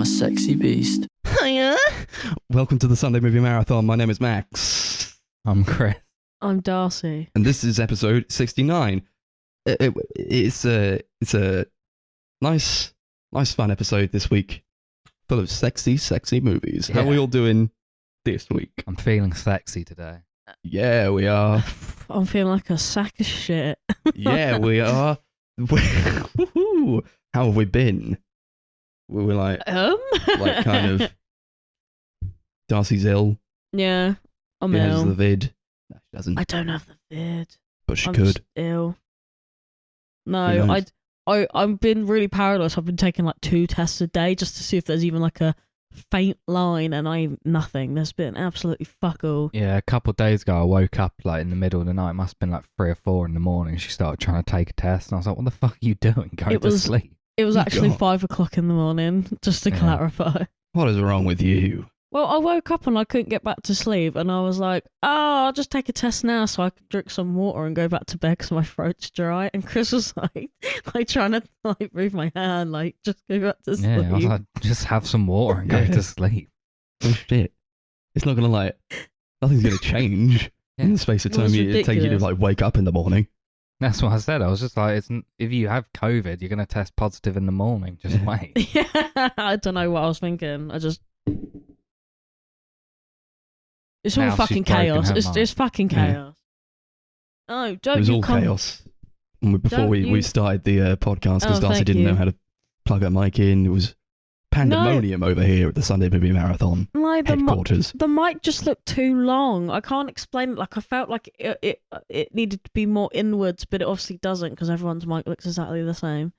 I'm a sexy beast. Hiya. Welcome to the Sunday Movie Marathon. My name is Max. I'm Chris. I'm Darcy. And this is episode 69. It's a nice fun episode this week. Full of sexy movies. How are we all doing this week? I'm feeling sexy today. Yeah, we are. I'm feeling like a sack of shit. Yeah, we are. Woohoo. How have we been? We were like kind of... Darcy's ill. Yeah, I'm She has ill. the vid. No, she doesn't. I don't have the vid. But she I'm could. just ill. Who No, knows? I've been really paranoid. I've been taking like 2 tests a day just to see if there's even like a faint line, and nothing. There's been absolutely fuck all. Yeah, a couple of days ago I woke up like in the middle of the night. It must have been like 3 or 4 in the morning. She started trying to take a test and I was like, what the fuck are you doing? Go to sleep. It was actually God. 5 o'clock in the morning, just to Yeah. clarify. What is wrong with you? Well, I woke up and I couldn't get back to sleep, and I was like, oh, I'll just take a test now so I can drink some water and go back to bed because my throat's dry. And Chris was like trying to like move my hand, like, just go back to sleep. Yeah, I was like, just have some water and go to sleep. Oh shit. It's not gonna nothing's gonna change in the space of It time was it takes you to ridiculous. like wake up in the morning. That's what I said. I was just like, if you have COVID, you're going to test positive in the morning. Just wait. Yeah, I don't know what I was thinking. It's all Now she's fucking broken chaos. her It's mind. just fucking Yeah. chaos. No, It don't was you all come. chaos. And before Don't we you- started the podcast because Oh, Darcy thank didn't know you. how to plug her mic in. It was pandemonium over here at the Sunday Movie Marathon No, headquarters. the mic just looked too long. I can't explain it. Like, I felt like it needed to be more inwards, but it obviously doesn't because everyone's mic looks exactly the same.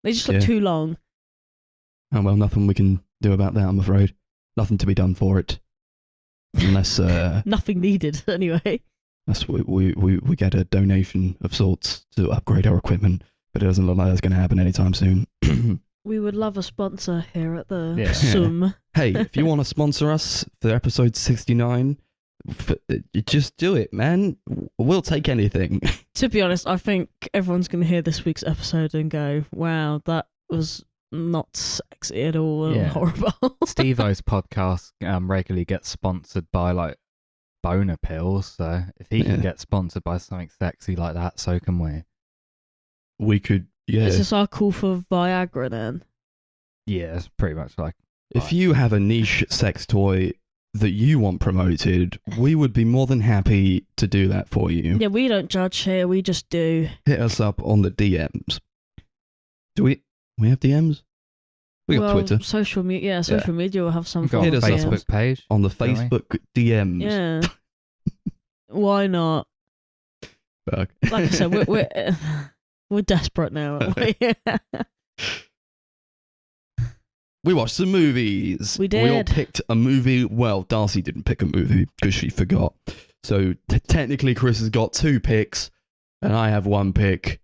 They just look Yeah. too long. Oh well, nothing we can do about that, I'm afraid. Nothing to be done for it. Unless Nothing needed, anyway. we get a donation of sorts to upgrade our equipment, but it doesn't look like that's going to happen anytime soon. We would love a sponsor here at the Yeah. Sum. Hey, if you want to sponsor us for episode 69, just do it, man. We'll take anything. To be honest, I think everyone's going to hear this week's episode and go, wow, that was not sexy at all and Yeah. horrible. Steve-O's podcast regularly gets sponsored by like boner pills. So if he Yeah. can get sponsored by something sexy like that, so can we. We could, yeah. Is this our call for Viagra then? Yeah, it's pretty much like... If you have a niche sex toy that you want promoted, we would be more than happy to do that for you. Yeah, we don't judge here, we just do. Hit us up on the DMs. Do we have DMs? We got Twitter. Social media will have some We've got form a Hit of us up. Facebook page. On the don't we? Facebook DMs. Yeah. Why not? Fuck. Like I said, we're desperate now, aren't we? We watched some movies. We We all did. picked a movie. Well, Darcy didn't pick a movie because she forgot. So technically, Chris has got 2 picks, and I have 1 pick.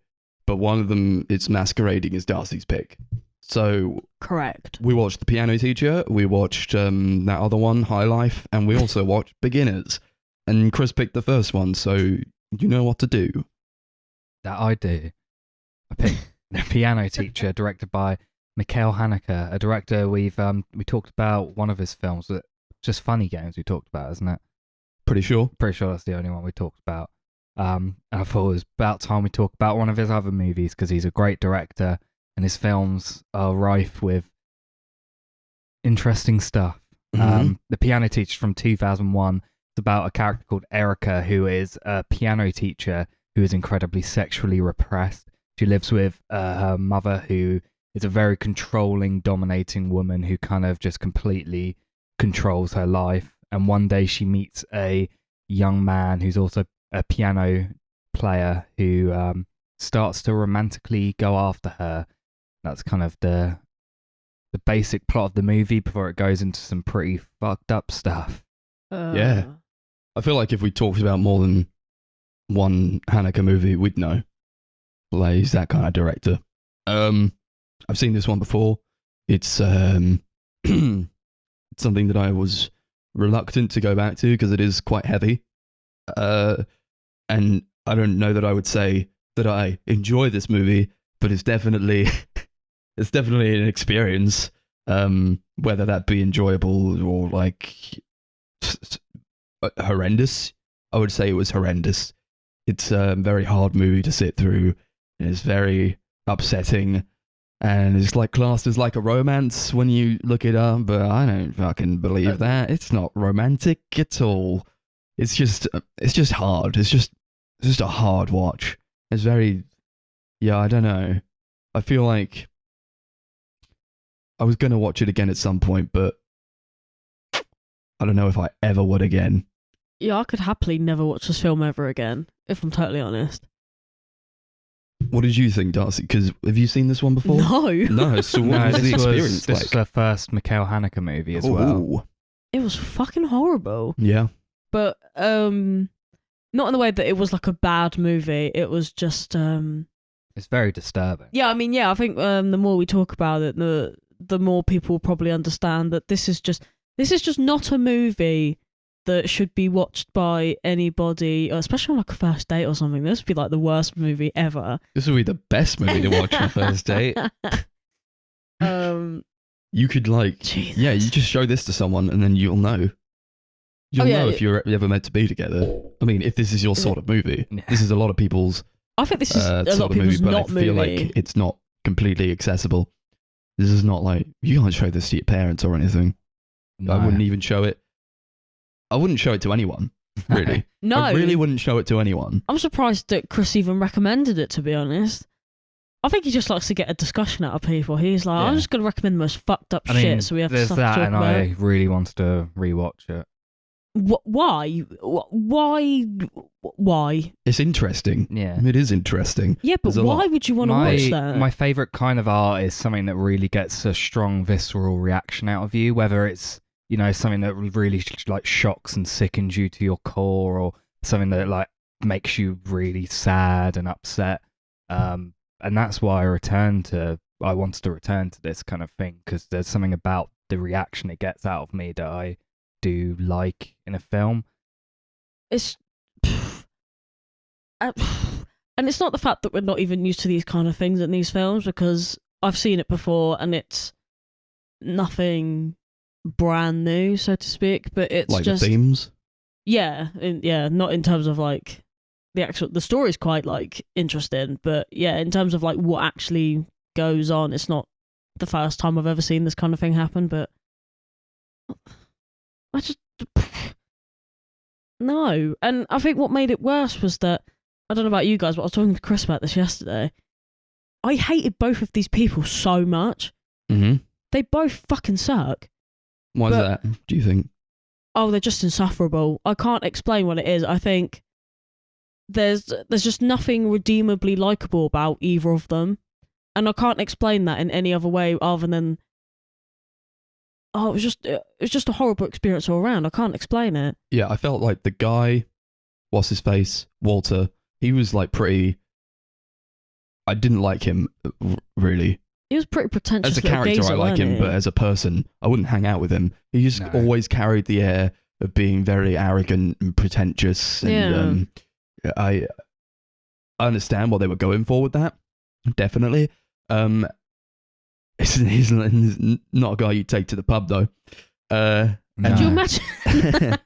But one of them is masquerading as Darcy's pick. So Correct. we watched The Piano Teacher. We watched that other one, High Life, and we also watched Beginners. And Chris picked the first one, so you know what to do. That I do. I picked The Piano Teacher, directed by Mikhail Haneke, a director we talked about one of his films, just Funny Games we talked about, isn't it? Pretty sure. Pretty sure that's the only one we talked about. And I thought it was about time we talk about one of his other movies because he's a great director and his films are rife with interesting stuff. Mhm. The Piano Teacher from 2001. It's about a character called Erica who is a piano teacher who is incredibly sexually repressed. She lives with her mother who is a very controlling, dominating woman who kind of just completely controls her life. And one day she meets a young man who's also a piano player who starts to romantically go after her. That's kind of the basic plot of the movie before it goes into some pretty fucked up stuff. Yeah. I feel like if we talked about more than one Haneke movie, we'd know. Like, he's that kind of director. I've seen this one before. It's something that I was reluctant to go back to because it is quite heavy. And I don't know that I would say that I enjoy this movie, but it's definitely an experience. Whether that be enjoyable or like horrendous. I would say it was horrendous. It's a very hard movie to sit through. It's very upsetting, and it's like classed as like a romance when you look it up, but I don't fucking believe that. It's not romantic at all. It's just hard. It's just a hard watch. It's very, yeah, I don't know. I feel like I was gonna watch it again at some point, but I don't know if I ever would again. Yeah, I could happily never watch this film ever again, if I'm totally honest. What did you think, Darcy? Because have you seen this one before? No. No, so what was the experience This like? was the first Mikhail Haneke movie as well. Ooh. It was fucking horrible. Yeah. But not in the way that it was like a bad movie. It was just It's very disturbing. yeah, I mean, yeah, I think the more we talk about it, the more people will probably understand that this is just not a movie that should be watched by anybody, especially on like a first date or something. This would be like the worst movie ever. This would be the best movie to watch on a first date. You could like, Jesus. yeah, you just show this to someone and then you'll know. You'll yeah, know if you're ever meant to be together. I mean, if this is your sort of movie. Yeah. This is a lot of people's I think this is a lot sort of people's movie, but not I feel movie. like it's not completely accessible. This is not like, you can't show this to your parents or anything. No. I wouldn't even show it. I wouldn't show it to anyone, really. No, I really wouldn't show it to anyone. I'm surprised that Chris even recommended it, to be honest. I think he just likes to get a discussion out of people. He's like, I'm Yeah. just going to recommend the most fucked up I mean, shit so we have there's stuff that, to talk and about. I really wanted to rewatch it. Why? Why? It's interesting. Yeah. It is interesting. Yeah, but There's a why lot. would you want to watch that? My favorite kind of art is something that really gets a strong visceral reaction out of you, whether it's, you know, something that really like shocks and sickens you to your core, or something that like makes you really sad and upset. And that's why I wanted to return to this kind of thing, because there's something about the reaction it gets out of me that I do like in a film. It's and it's not the fact that we're not even used to these kind of things in these films, because I've seen it before and it's nothing brand new, so to speak, but it's Like just the themes. not in terms of like the story's quite like interesting, but yeah, in terms of like what actually goes on, it's not the first time I've ever seen this kind of thing happen. But I just no. And I think what made it worse was that, I don't know about you guys, but I was talking to Chris about this yesterday. I hated both of these people so much. Mm-hmm. They both fucking suck. Why is that, do you think? Oh, they're just insufferable. I can't explain what it is. I think there's just nothing redeemably likable about either of them. And I can't explain that in any other way other than, oh, it was just a horrible experience all around. I can't explain it. Yeah, I felt like the guy, what's his face, Walter, he was like pretty, I didn't like him, really. He was pretty pretentious. As a little character, geezer, I like wasn't him, he? but as a person, I wouldn't hang out with him. He just No. always carried the air of being very arrogant and pretentious. And I understand what they were going for with that, definitely. He's not a guy you'd take to the pub, though. Could you imagine?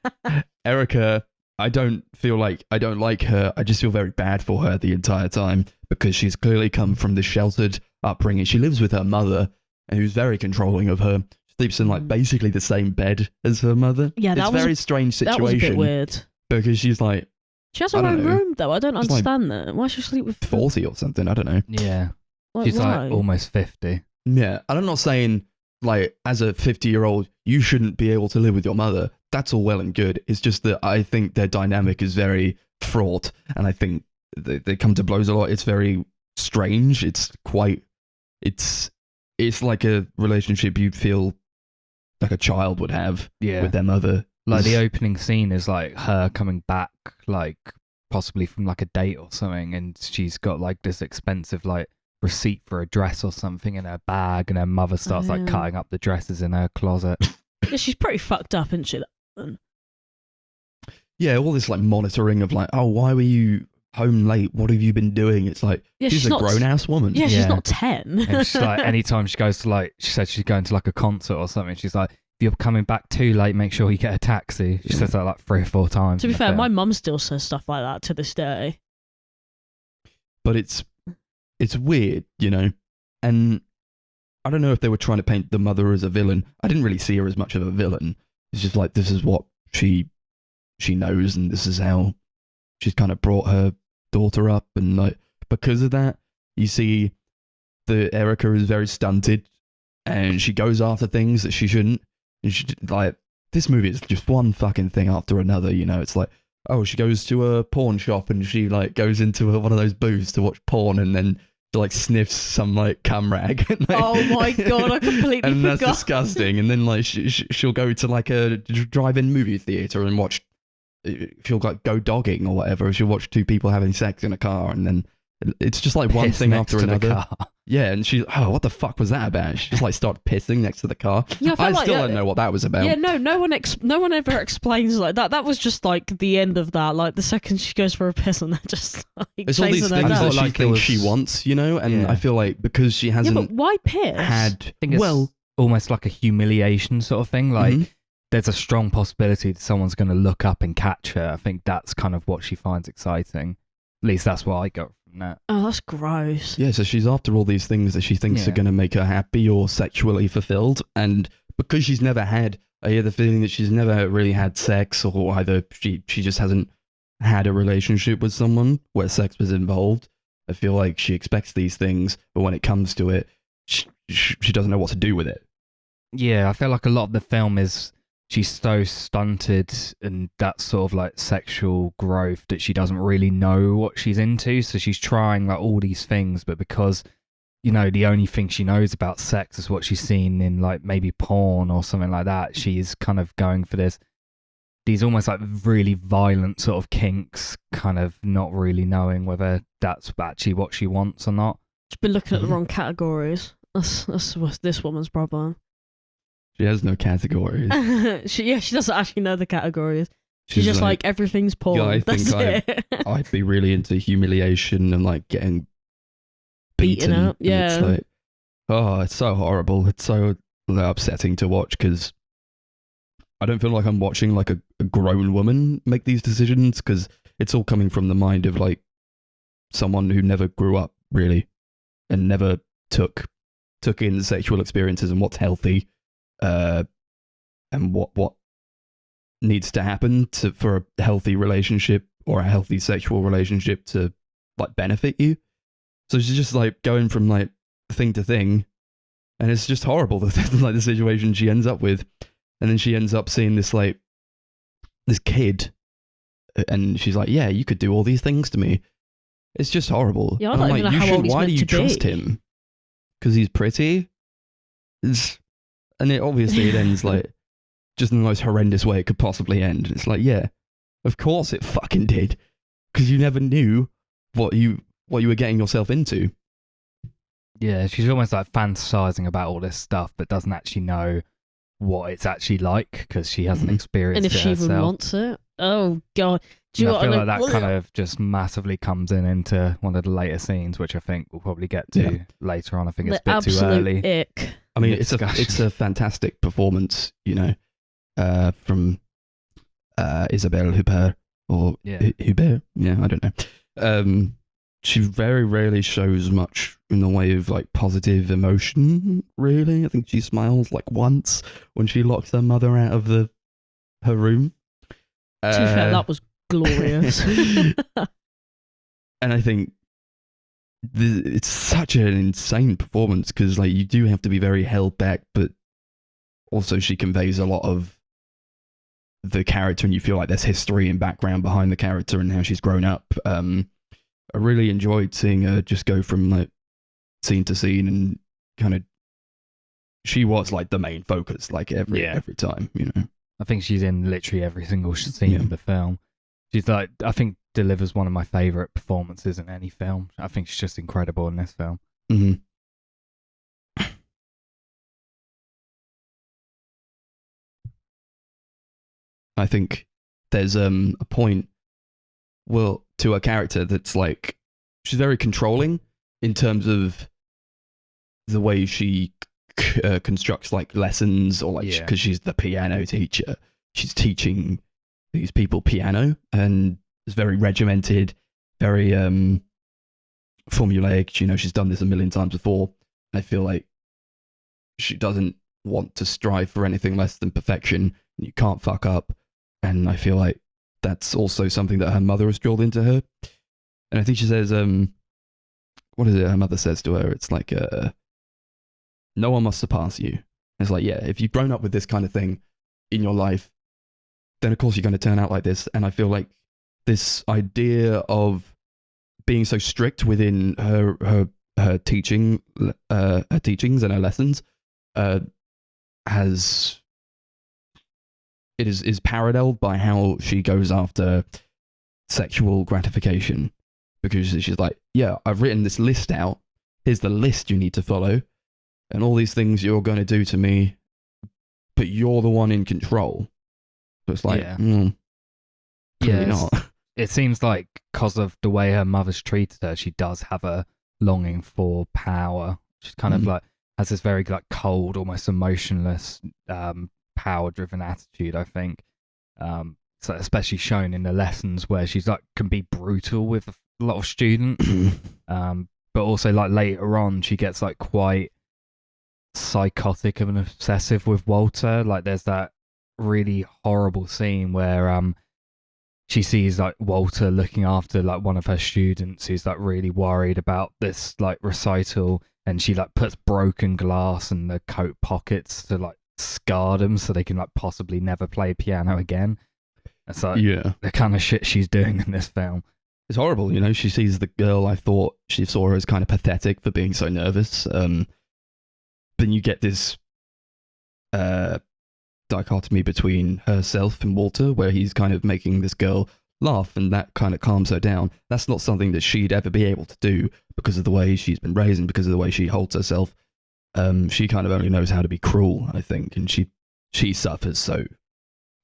Erica, I don't like her. I just feel very bad for her the entire time, because she's clearly come from this sheltered upbringing. She lives with her mother, who's very controlling of her. Sleeps in like basically the same bed as her mother. Yeah, it's that a was very strange situation. That was a bit weird. Because she's like She has her I don't own know. room, though. I don't She's like understand that. Why should she sleep with 40 or something. I don't know. Yeah. why? She's like almost 50. Yeah, and I'm not saying like as a 50-year-old you shouldn't be able to live with your mother. That's all well and good. It's just that I think their dynamic is very fraught, and I think they come to blows a lot. It's very strange. It's like a relationship you'd feel like a child would have Yeah. with their mother. Like the opening scene is like her coming back, like possibly from like a date or something, and she's got like this expensive like receipt for a dress or something in her bag, and her mother starts like Yeah. cutting up the dresses in her closet. Yeah, she's pretty fucked up, isn't she? Yeah, all this like monitoring of like, oh, why were you home late. What have you been doing? It's like, Yeah, she's a not- grown-ass woman. Yeah, she's Yeah. not 10. And she's like, anytime she goes to like, she said she's going to like a concert or something. She's like, if you're coming back too late, make sure you get a taxi. She says that like 3 or 4 times. To in be the fair, film. my mum still says stuff like that to this day. But it's weird, you know? And I don't know if they were trying to paint the mother as a villain. I didn't really see her as much of a villain. It's just like, this is what she knows, and this is how she's kind of brought her daughter up, and like, because of that, you see the Erica is very stunted, and she goes after things that she shouldn't. And she, like, this movie is just one fucking thing after another, you know? It's like, oh, she goes to a porn shop and she like goes into one of those booths to watch porn, and then like sniffs some like cum rag. And, like, Oh my God, I completely and forgot. that's disgusting. And then like she'll go to like a drive-in movie theater and watch. She'll like go dogging or whatever. She'll watch 2 people having sex in a car, and then it's just like one Piss thing next after to the another. car. Yeah, and she, oh, what the fuck was that about? She just like started pissing next to the car. Yeah, I I felt like still that- don't know what that was about. Yeah, no one ever explains like that. That was just like the end of that. Like the second she goes for a piss, and they're just like It's all these chasing her things down. that she Like it thinks was- she wants, you know? And Yeah. I feel like because she Yeah, hasn't but why piss? had, I think it's well, almost like a humiliation sort of thing. Like, mhm. there's a strong possibility that someone's going to look up and catch her. I think that's kind of what she finds exciting. At least that's what I got from that. Oh, that's gross. Yeah, so she's after all these things that she thinks are Yeah. going to make her happy or sexually fulfilled. And because she's never had, I hear the feeling that she's never really had sex, or either she just hasn't had a relationship with someone where sex was involved. I feel like she expects these things, but when it comes to it, she doesn't know what to do with it. Yeah, I feel like a lot of the film is she's so stunted and that sort of like sexual growth that she doesn't really know what she's into. So she's trying like all these things, but because, you know, the only thing she knows about sex is what she's seen in like maybe porn or something like that, she's kind of going for these almost like really violent sort of kinks, kind of not really knowing whether that's actually what she wants or not. She's been looking at the Mhm. wrong categories. That's what's this woman's problem. She has no categories. she doesn't actually know the categories. She's just like everything's porn. Yeah, I That's think it. I'd be really into humiliation and like getting Beaten beaten. up, And it's yeah. like, oh, it's so horrible. It's so upsetting to watch because I don't feel like I'm watching like a grown woman make these decisions, because it's all coming from the mind of like someone who never grew up really and never took in sexual experiences and what's healthy, and what needs to happen for a healthy relationship or a healthy sexual relationship to like benefit you. So she's just like going from like thing to thing, and it's just horrible like the situation she ends up with. And then she ends up seeing this like this kid, and she's like, yeah, you could do all these things to me. It's just horrible. Yeah, I And I'm don't even know how old he's why do meant you to trust be. him? Because he's pretty. And it obviously it ends like just in the most horrendous way it could possibly end. It's like, yeah, of course it fucking did, because you never knew what you were getting yourself into. Yeah, she's almost like fantasizing about all this stuff, but doesn't actually know what it's actually like because she hasn't Mhm. experienced And if it she even herself. wants it, oh god, do you And know I feel what like I mean? that kind of just massively comes into one of the later scenes, which I think we'll probably get to Yeah. later on. I think the it's a bit too absolute early. ick. I mean, in the it's discussion. a fantastic performance, you know, from Isabelle Huppert or Yeah. Huppert. Yeah, I don't know. She very rarely shows much in the way of like positive emotion. Really, I think she smiles like once when she locks her mother out of her room. To be fair, that was glorious. And I think it's such an insane performance because like you do have to be very held back, but also she conveys a lot of the character, and you feel like there's history and background behind the character and how she's grown up. I really enjoyed seeing her just go from like scene to scene, and kind of she was like the main focus like every time, you know. I think she's in literally every single scene Yeah. of the film. She's like, I think delivers one of my favourite performances in any film. I think she's just incredible in this film. Mm-hmm. I think there's a point well, to a character that's like, she's very controlling in terms of the way she constructs like lessons, or like, because she's the piano teacher, she's teaching these people piano, and it's very regimented, very formulaic. You know, she's done this a million times before. I feel like she doesn't want to strive for anything less than perfection. You can't fuck up. And I feel like that's also something that her mother has drilled into her. And I think she says, what is it her mother says to her? It's like, no one must surpass you. And it's like, yeah, if you've grown up with this kind of thing in your life, then of course you're going to turn out like this. And I feel like this idea of being so strict within her teachings and her lessons is paralleled by how she goes after sexual gratification, because she's like, yeah, I've written this list out. Here's the list you need to follow, and all these things you're going to do to me, but you're the one in control. So it's like, clearly not. It seems like because of the way her mother's treated her, she does have a longing for power. She's kind of like has this very like cold, almost emotionless, power-driven attitude. I think, so especially shown in the lessons where she's like can be brutal with a lot of students, but also like later on she gets like quite psychotic and obsessive with Walter. Like there's that really horrible scene where she sees like Walter looking after like one of her students who's like really worried about this like recital, and she like puts broken glass in the coat pockets to like scar them so they can like possibly never play piano again. It's like the kind of shit she's doing in this film. It's horrible, you know. She sees the girl. I thought she saw her as kind of pathetic for being so nervous. Then you get this dichotomy between herself and Walter, where he's kind of making this girl laugh, and that kind of calms her down. That's not something that she'd ever be able to do because of the way she's been raised and because of the way she holds herself. She kind of only knows how to be cruel, I think, and she suffers, so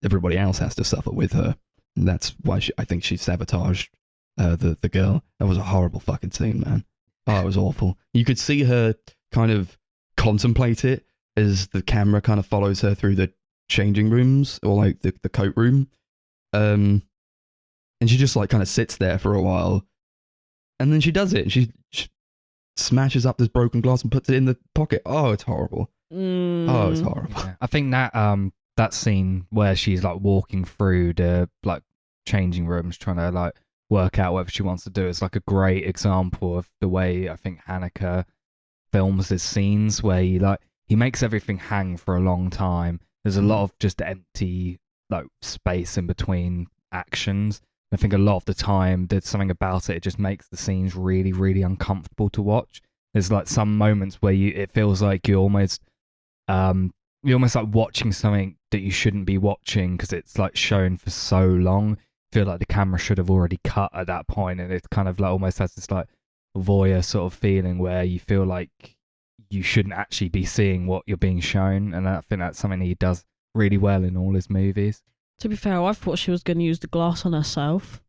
everybody else has to suffer with her, and that's why I think she sabotaged the girl. That was a horrible fucking scene, man. Oh, it was awful. You could see her kind of contemplate it as the camera kind of follows her through the changing rooms, or like the coat room, and she just like kind of sits there for a while, and then she does it. She smashes up this broken glass and puts it in the pocket. Oh, it's horrible. Oh, it's horrible. Yeah. I think that that scene where she's like walking through the like changing rooms trying to like work out whether she wants to do is like a great example of the way I think Haneke films his scenes, where he makes everything hang for a long time. There's a lot of just empty like space in between actions. I think a lot of the time there's something about it. It just makes the scenes really, really uncomfortable to watch. There's like some moments where it feels like you're almost like watching something that you shouldn't be watching because it's like shown for so long. I feel like the camera should have already cut at that point, and it kind of like almost has this like voyeur sort of feeling where you feel like you shouldn't actually be seeing what you're being shown. And I think that's something he does really well in all his movies. To be fair, I thought she was going to use the glass on herself.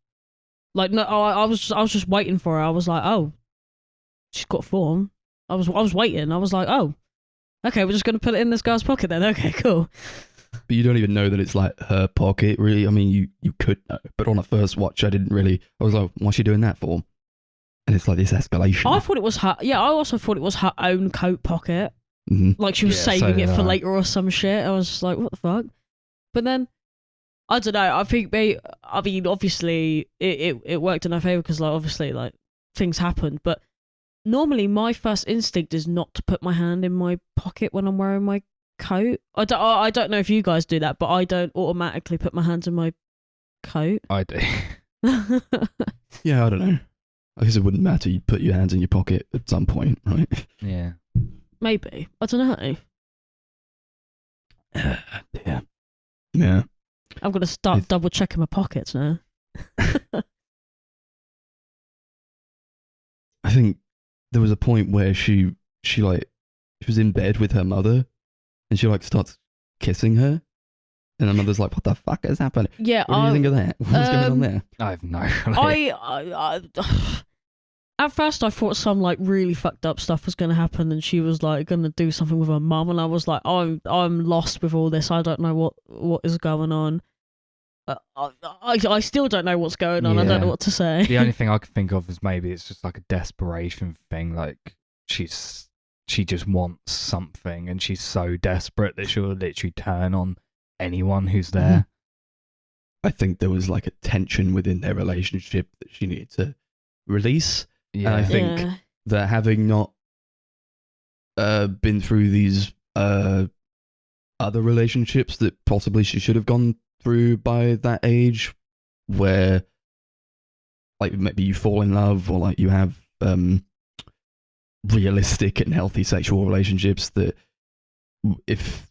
Like, no, I was just waiting for her. I was like, oh, she's got form. I was waiting. I was like, oh, okay, we're just going to put it in this girl's pocket then. Okay, cool. But you don't even know that it's like her pocket, really. I mean, you could know, but on a first watch, I was like, what's she doing that for? And it's like this escalation. I thought it was her. Yeah, I also thought it was her own coat pocket. Mm-hmm. Like she was saving it for later or some shit. I was just like, what the fuck? But then, I don't know. I think obviously it worked in her favor because like obviously like things happened. But normally my first instinct is not to put my hand in my pocket when I'm wearing my coat. I don't know if you guys do that, but I don't automatically put my hands in my coat. I do. Yeah, I don't know. I guess it wouldn't matter. You'd put your hands in your pocket at some point, right? Yeah. Maybe. I don't know. Yeah. Yeah. I'm going to start double checking my pockets now. I think there was a point where she was in bed with her mother and she like starts kissing her. And the mother's like, what the fuck is happening? Yeah, What do you think of that? What's going on there? I have no clue. I at first I thought some like really fucked up stuff was going to happen, and she was like going to do something with her mum, and I was like, I'm lost with all this. I don't know what is going on. I still don't know what's going on. I don't know what to say. The only thing I could think of is maybe it's just like a desperation thing. Like she just wants something, and she's so desperate that she'll literally turn on anyone who's there. I think there was like a tension within their relationship that she needed to release. Yeah. And I think that having not been through these other relationships that possibly she should have gone through by that age, where like maybe you fall in love, or like you have realistic and healthy sexual relationships, that if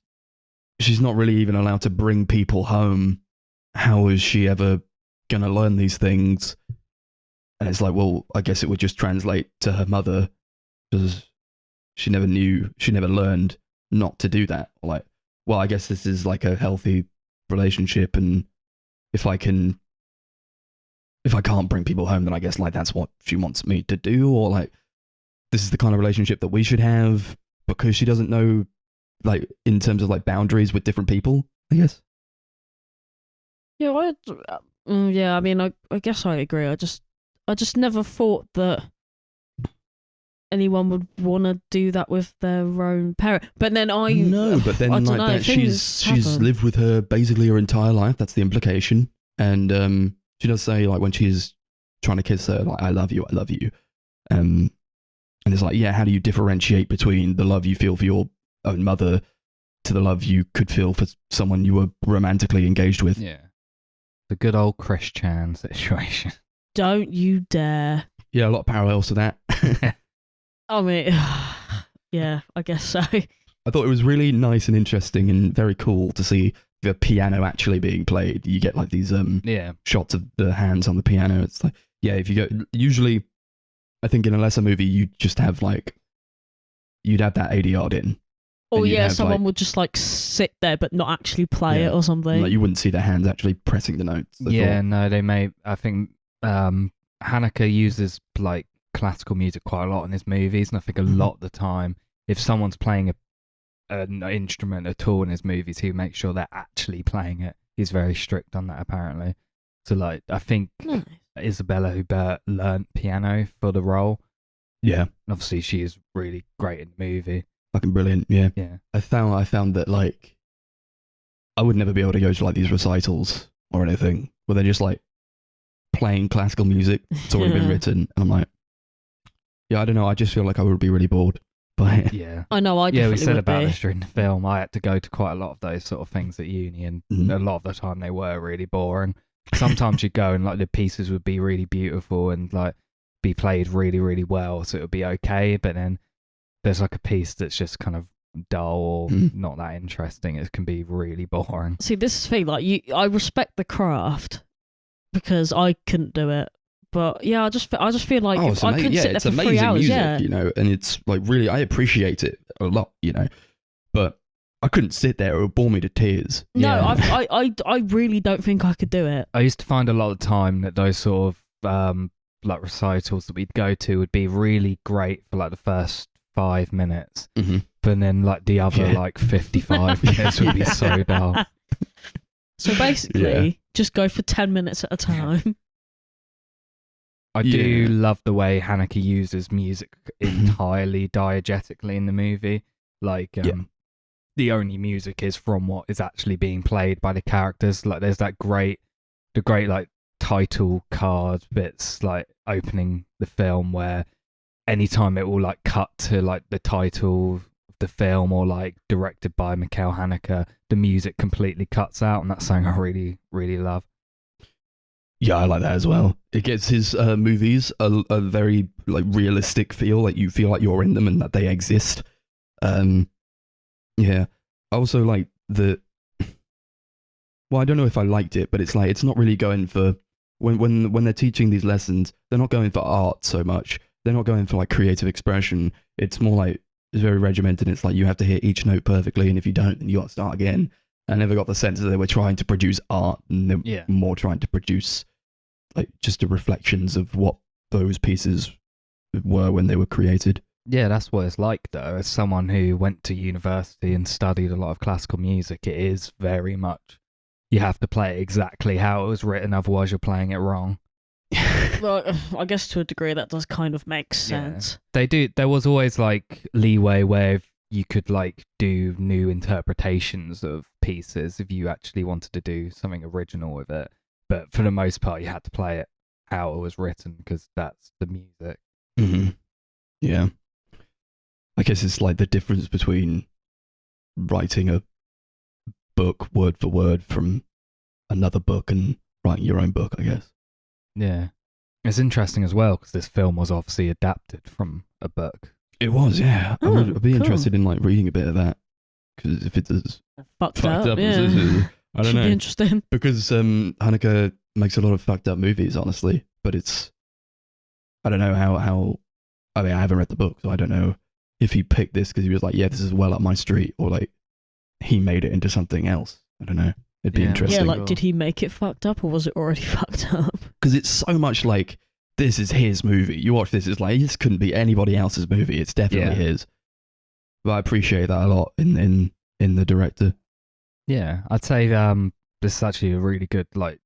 she's not really even allowed to bring people home, how is she ever gonna learn these things? And it's like, well, I guess it would just translate to her mother, because she never learned not to do that. Like, well, I guess this is like a healthy relationship, and if I can't bring people home, then I guess like that's what she wants me to do, or like this is the kind of relationship that we should have, because she doesn't know, like, in terms of like boundaries with different people, I guess. Yeah, I mean, I guess I agree. I just never thought that anyone would want to do that with their own parent. But then but then I don't like know, that, she's lived with her basically her entire life. That's the implication. And she does say, like, when she's trying to kiss her, like, I love you. And it's like, yeah, how do you differentiate between the love you feel for your own mother to the love you could feel for someone you were romantically engaged with? Yeah. The good old Chris Chan situation. Don't you dare. Yeah, a lot of parallels to that. I mean, yeah, I guess so. I thought it was really nice and interesting and very cool to see the piano actually being played. You get like these shots of the hands on the piano. It's like, yeah, if you go, usually I think in a lesser movie you'd just have like, you'd have that ADR in. Or yeah, someone would just like sit there but not actually play it or something. Like you wouldn't see their hands actually pressing the notes. They may. I think Haneke uses like classical music quite a lot in his movies, and I think a lot of the time, if someone's playing an instrument at all in his movies, he makes sure they're actually playing it. He's very strict on that, apparently. So, like, I think Isabella Huppert learnt piano for the role. Yeah, and obviously she is really great in the movie. Fucking brilliant. Yeah. I found that like I would never be able to go to like these recitals or anything where they're just like playing classical music. It's already been written, and I'm like, yeah, I don't know. I just feel like I would be really bored by it. Yeah, I know. We said about this during the film. I had to go to quite a lot of those sort of things at uni, and a lot of the time they were really boring. Sometimes you'd go and like the pieces would be really beautiful and like be played really, really well, so it would be okay. But then there's like a piece that's just kind of dull or not that interesting. It can be really boring. See, this is the thing. Like, I respect the craft because I couldn't do it. But yeah, I just feel like if I couldn't sit there for 3 hours, music, you know, and it's like really, I appreciate it a lot, you know, but I couldn't sit there; it would bore me to tears. No, I really don't think I could do it. I used to find a lot of time that those sort of like recitals that we'd go to would be really great for like the first 5 minutes, but then like the other like 55 minutes would be so dull. So basically, just go for 10 minutes at a time. I do love the way Haneke uses music entirely diegetically in the movie. Like, the only music is from what is actually being played by the characters. Like, there's the great like title card bits like opening the film where anytime it will like cut to like the title of the film or like directed by Michael Haneke, the music completely cuts out, and that's something I really, really love. Yeah, I like that as well. It gives his movies a very like realistic feel, like you feel like you're in them and that they exist. Yeah. I also like the. Well, I don't know if I liked it, but it's like it's not really going for when they're teaching these lessons. They're not going for art so much. They're not going for like creative expression. It's more like it's very regimented. It's like you have to hit each note perfectly, and if you don't, then you got to start again. I never got the sense that they were trying to produce art, and they were more trying to produce like just the reflections of what those pieces were when they were created. Yeah, that's what it's like though. As someone who went to university and studied a lot of classical music, it is very much you have to play it exactly how it was written, otherwise you're playing it wrong. Well, I guess to a degree that does kind of make sense. They do. There was always like leeway where you could like do new interpretations of pieces if you actually wanted to do something original with it. But for the most part, you had to play it how it was written because that's the music. Mm-hmm. Yeah. I guess it's like the difference between writing a book word for word from another book and writing your own book, I guess. Yeah. It's interesting as well because this film was obviously adapted from a book. It was, yeah. Oh, I'd be cool. interested in like reading a bit of that because if it's as Fucked fucked up yeah. as this is, I don't Should know. be interesting. Because Haneke makes a lot of fucked up movies, honestly. But I don't know how. I mean, I haven't read the book, so I don't know if he picked this because he was like, yeah, this is well up my street, or like he made it into something else. I don't know. It'd be Yeah. interesting. Yeah, like, did he make it fucked up or was it already fucked up? Because it's so much like this is his movie. You watch this, it's like this couldn't be anybody else's movie. It's definitely his. But I appreciate that a lot in the director. Yeah, I'd say this is actually a really good like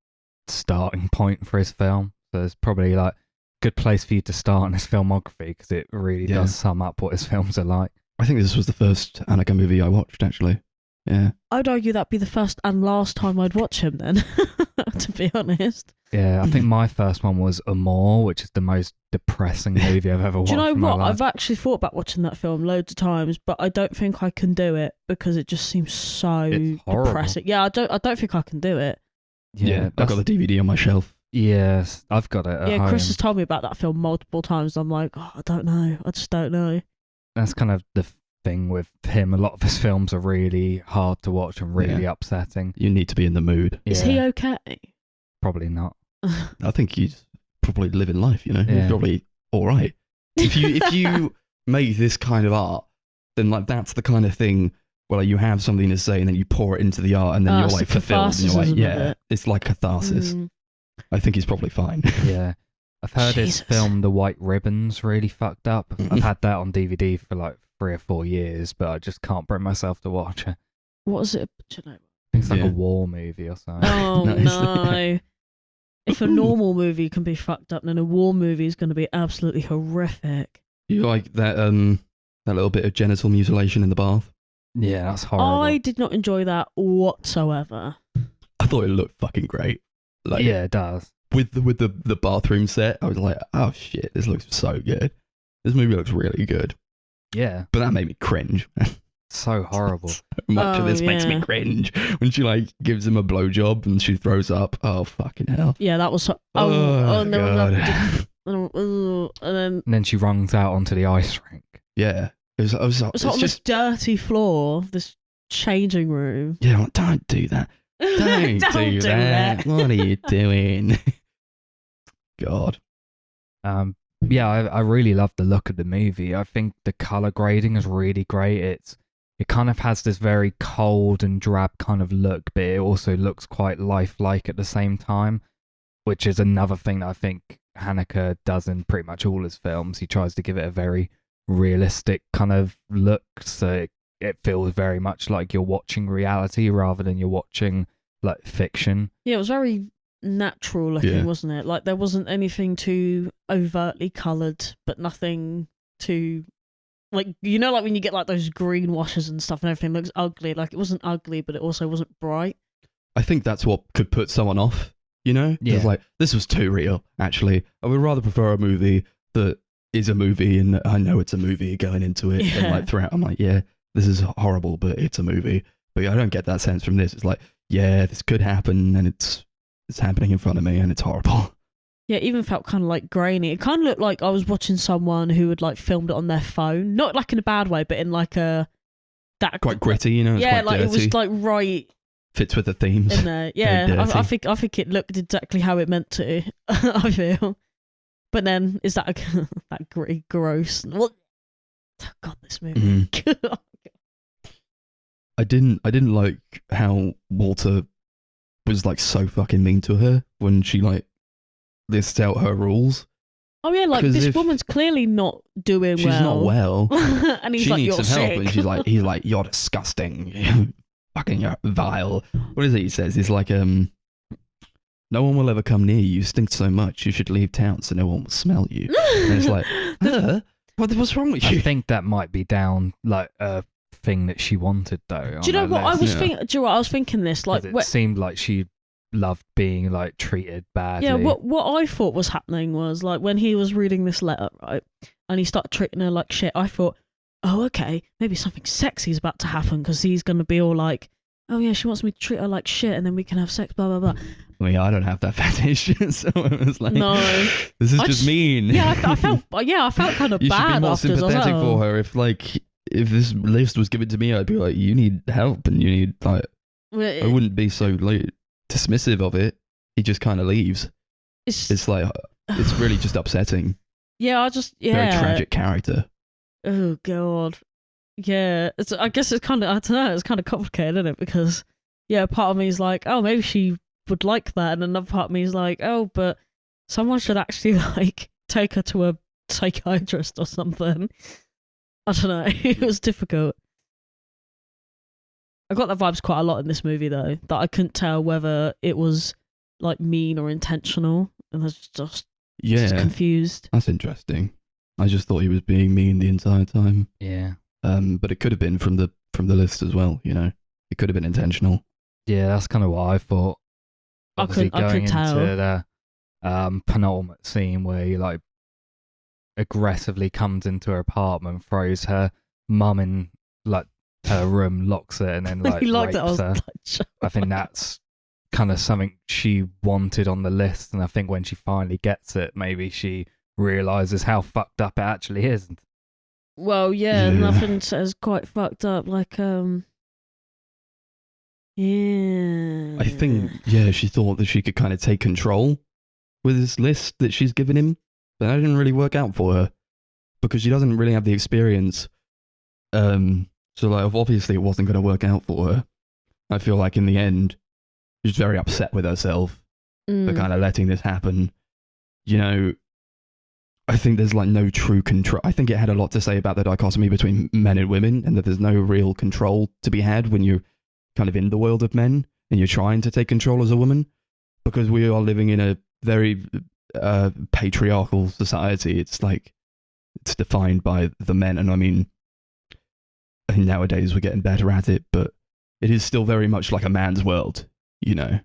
starting point for his film. So it's probably like a good place for you to start on his filmography because it really does sum up what his films are like. I think this was the first Haneke movie I watched, actually. Yeah. I'd argue that'd be the first and last time I'd watch him then, to be honest. Yeah, I think my first one was Amour, which is the most depressing movie I've ever watched. Do you know in my what? life. I've actually thought about watching that film loads of times, but I don't think I can do it because it just seems so It's horrible. depressing. Yeah, I don't think I can do it. Yeah. I've got the DVD on my shelf. Yes, I've got it at Yeah, home. Chris has told me about that film multiple times. I'm like, oh, I don't know. I just don't know. That's kind of the thing with him. A lot of his films are really hard to watch and really upsetting. You need to be in the mood. Is he okay? Probably not. I think he's probably living life, you know? Yeah. He's probably all right. If you make this kind of art, then like that's the kind of thing where like, you have something to say and then you pour it into the art and then you're it's like the fulfilled and you're like, catharsis of yeah, it. it's like catharsis. I think he's probably fine. Yeah. I've heard his Jesus. film The White Ribbon's really fucked up. Mhm. I've had that on DVD for like 3 or 4 years, but I just can't bring myself to watch it. What is it? Do you know? I think it's like Yeah. a war movie or something. Oh Nice. no. If a normal movie can be fucked up, then a war movie is going to be absolutely horrific. You like that little bit of genital mutilation in the bath? Yeah, that's horrible. I did not enjoy that whatsoever. I thought it looked fucking great. Like Yeah, it does. with the bathroom set, I was like, oh shit, this looks so good. This movie looks really good. Yeah, But that made me cringe. so horrible. So much of Oh, this makes me yeah. cringe when she like gives him a blowjob and she throws up. Oh fucking hell! Yeah, that was so. God. And then And then she runs out onto the ice rink. Yeah, it's on it's this just dirty floor of this changing room. yeah. Like, don't do that. Don't, do that. What are you doing? God. Yeah, I really love the look of the movie. I think the color grading is really great. It kind of has this very cold and drab kind of look, but it also looks quite lifelike at the same time, which is another thing that I think Haneke does in pretty much all his films. He tries to give it a very realistic kind of look, so it feels very much like you're watching reality rather than you're watching like fiction. Yeah, it was very natural looking, Yeah. wasn't it? Like there wasn't anything too overtly coloured, but nothing too like like when you get like those green washes and stuff and everything looks ugly. Like it wasn't ugly, but it also wasn't bright. I think that's what could put someone off. You know, Yeah. It's like this was too real. Actually, I would rather prefer a movie that is a movie and I know it's a movie going into it. And Yeah. like throughout, I'm like, yeah, this is horrible, but it's a movie. But I don't get that sense from this. It's like, yeah, this could happen and it's happening in front of me and it's horrible. Yeah, it even felt kind of like grainy. It kind of looked like I was watching someone who had like filmed it on their phone, not like in a bad way, but in like a that Quite gritty, you know. It's yeah, quite like dirty. it was like right Fits with the themes. in there. Yeah, dirty. I think it looked exactly how it meant to. I feel, but then is that that gritty, gross? What? God, this movie. Mhm. I didn't like how Walter was like so fucking mean to her when she like lists out her rules. Oh yeah, like 'Cause this if- woman's clearly not doing She's well. not well. And he's She like, needs you're some help, sick. and he's like, you're disgusting, fucking you're vile. What is it he says? He's like, no one will ever come near you. You stink so much. You should leave town so no one will smell you. And it's like, what's wrong with I you? think that might be down like a thing that she wanted though. Do you know what I was Yeah. thinking? Do you know what I was thinking? This like, It seemed like she loved being like treated badly. yeah. What I thought was happening was like when he was reading this letter, right, and he started treating her like shit. I thought, oh, okay, maybe something sexy is about to happen because he's gonna be all like, oh yeah, she wants me to treat her like shit, and then we can have sex, blah blah blah. I mean, I don't have that fetish, so it was like, No. this is I just just- mean. Yeah, I felt kind of You should bad be more afterwards. I was sympathetic like, for oh. her. If this list was given to me, I'd be like, you need help, and you need like, Well, I wouldn't be so like dismissive of it. He just kind of leaves. It's It's like, it's really just upsetting. yeah, I just Very tragic character. Oh god, yeah. I guess it's kind of, I don't know. It's kind of complicated, isn't it? Because yeah, part of me is like, oh, maybe she would like that, and another part of me is like, oh, but someone should actually like take her to a psychiatrist or something. I don't know. It was difficult. I got that vibes quite a lot in this movie though, that I couldn't tell whether it was like mean or intentional, and I was just Yeah, confused. that's interesting. I just thought he was being mean the entire time. Yeah. But it could have been from the list as well. You know, it could have been intentional. Yeah, that's kind of what I thought. I Obviously could going tell. into the penultimate scene where he like aggressively comes into her apartment, throws her mum in like her room, locks it, and then like He liked it. I rapes was her. like, shut I think that's kind of something she wanted on the list, and I think when she finally gets it, maybe she realizes how fucked up it actually is. Well, yeah, Yeah. nothing says quite fucked up. Like, yeah. I think, yeah, she thought that she could kind of take control with this list that she's given him, but that didn't really work out for her because she doesn't really have the experience. So like, obviously, it wasn't going to work out for her. I feel like in the end, she's very upset with herself for Mm. kind of letting this happen. You know, I think there's like no true control. I think it had a lot to say about the dichotomy between men and women, and that there's no real control to be had when you're kind of in the world of men and you're trying to take control as a woman, because we are living in a very patriarchal society. It's like it's defined by the men, and I mean nowadays we're getting better at it, but it is still very much like a man's world, you know.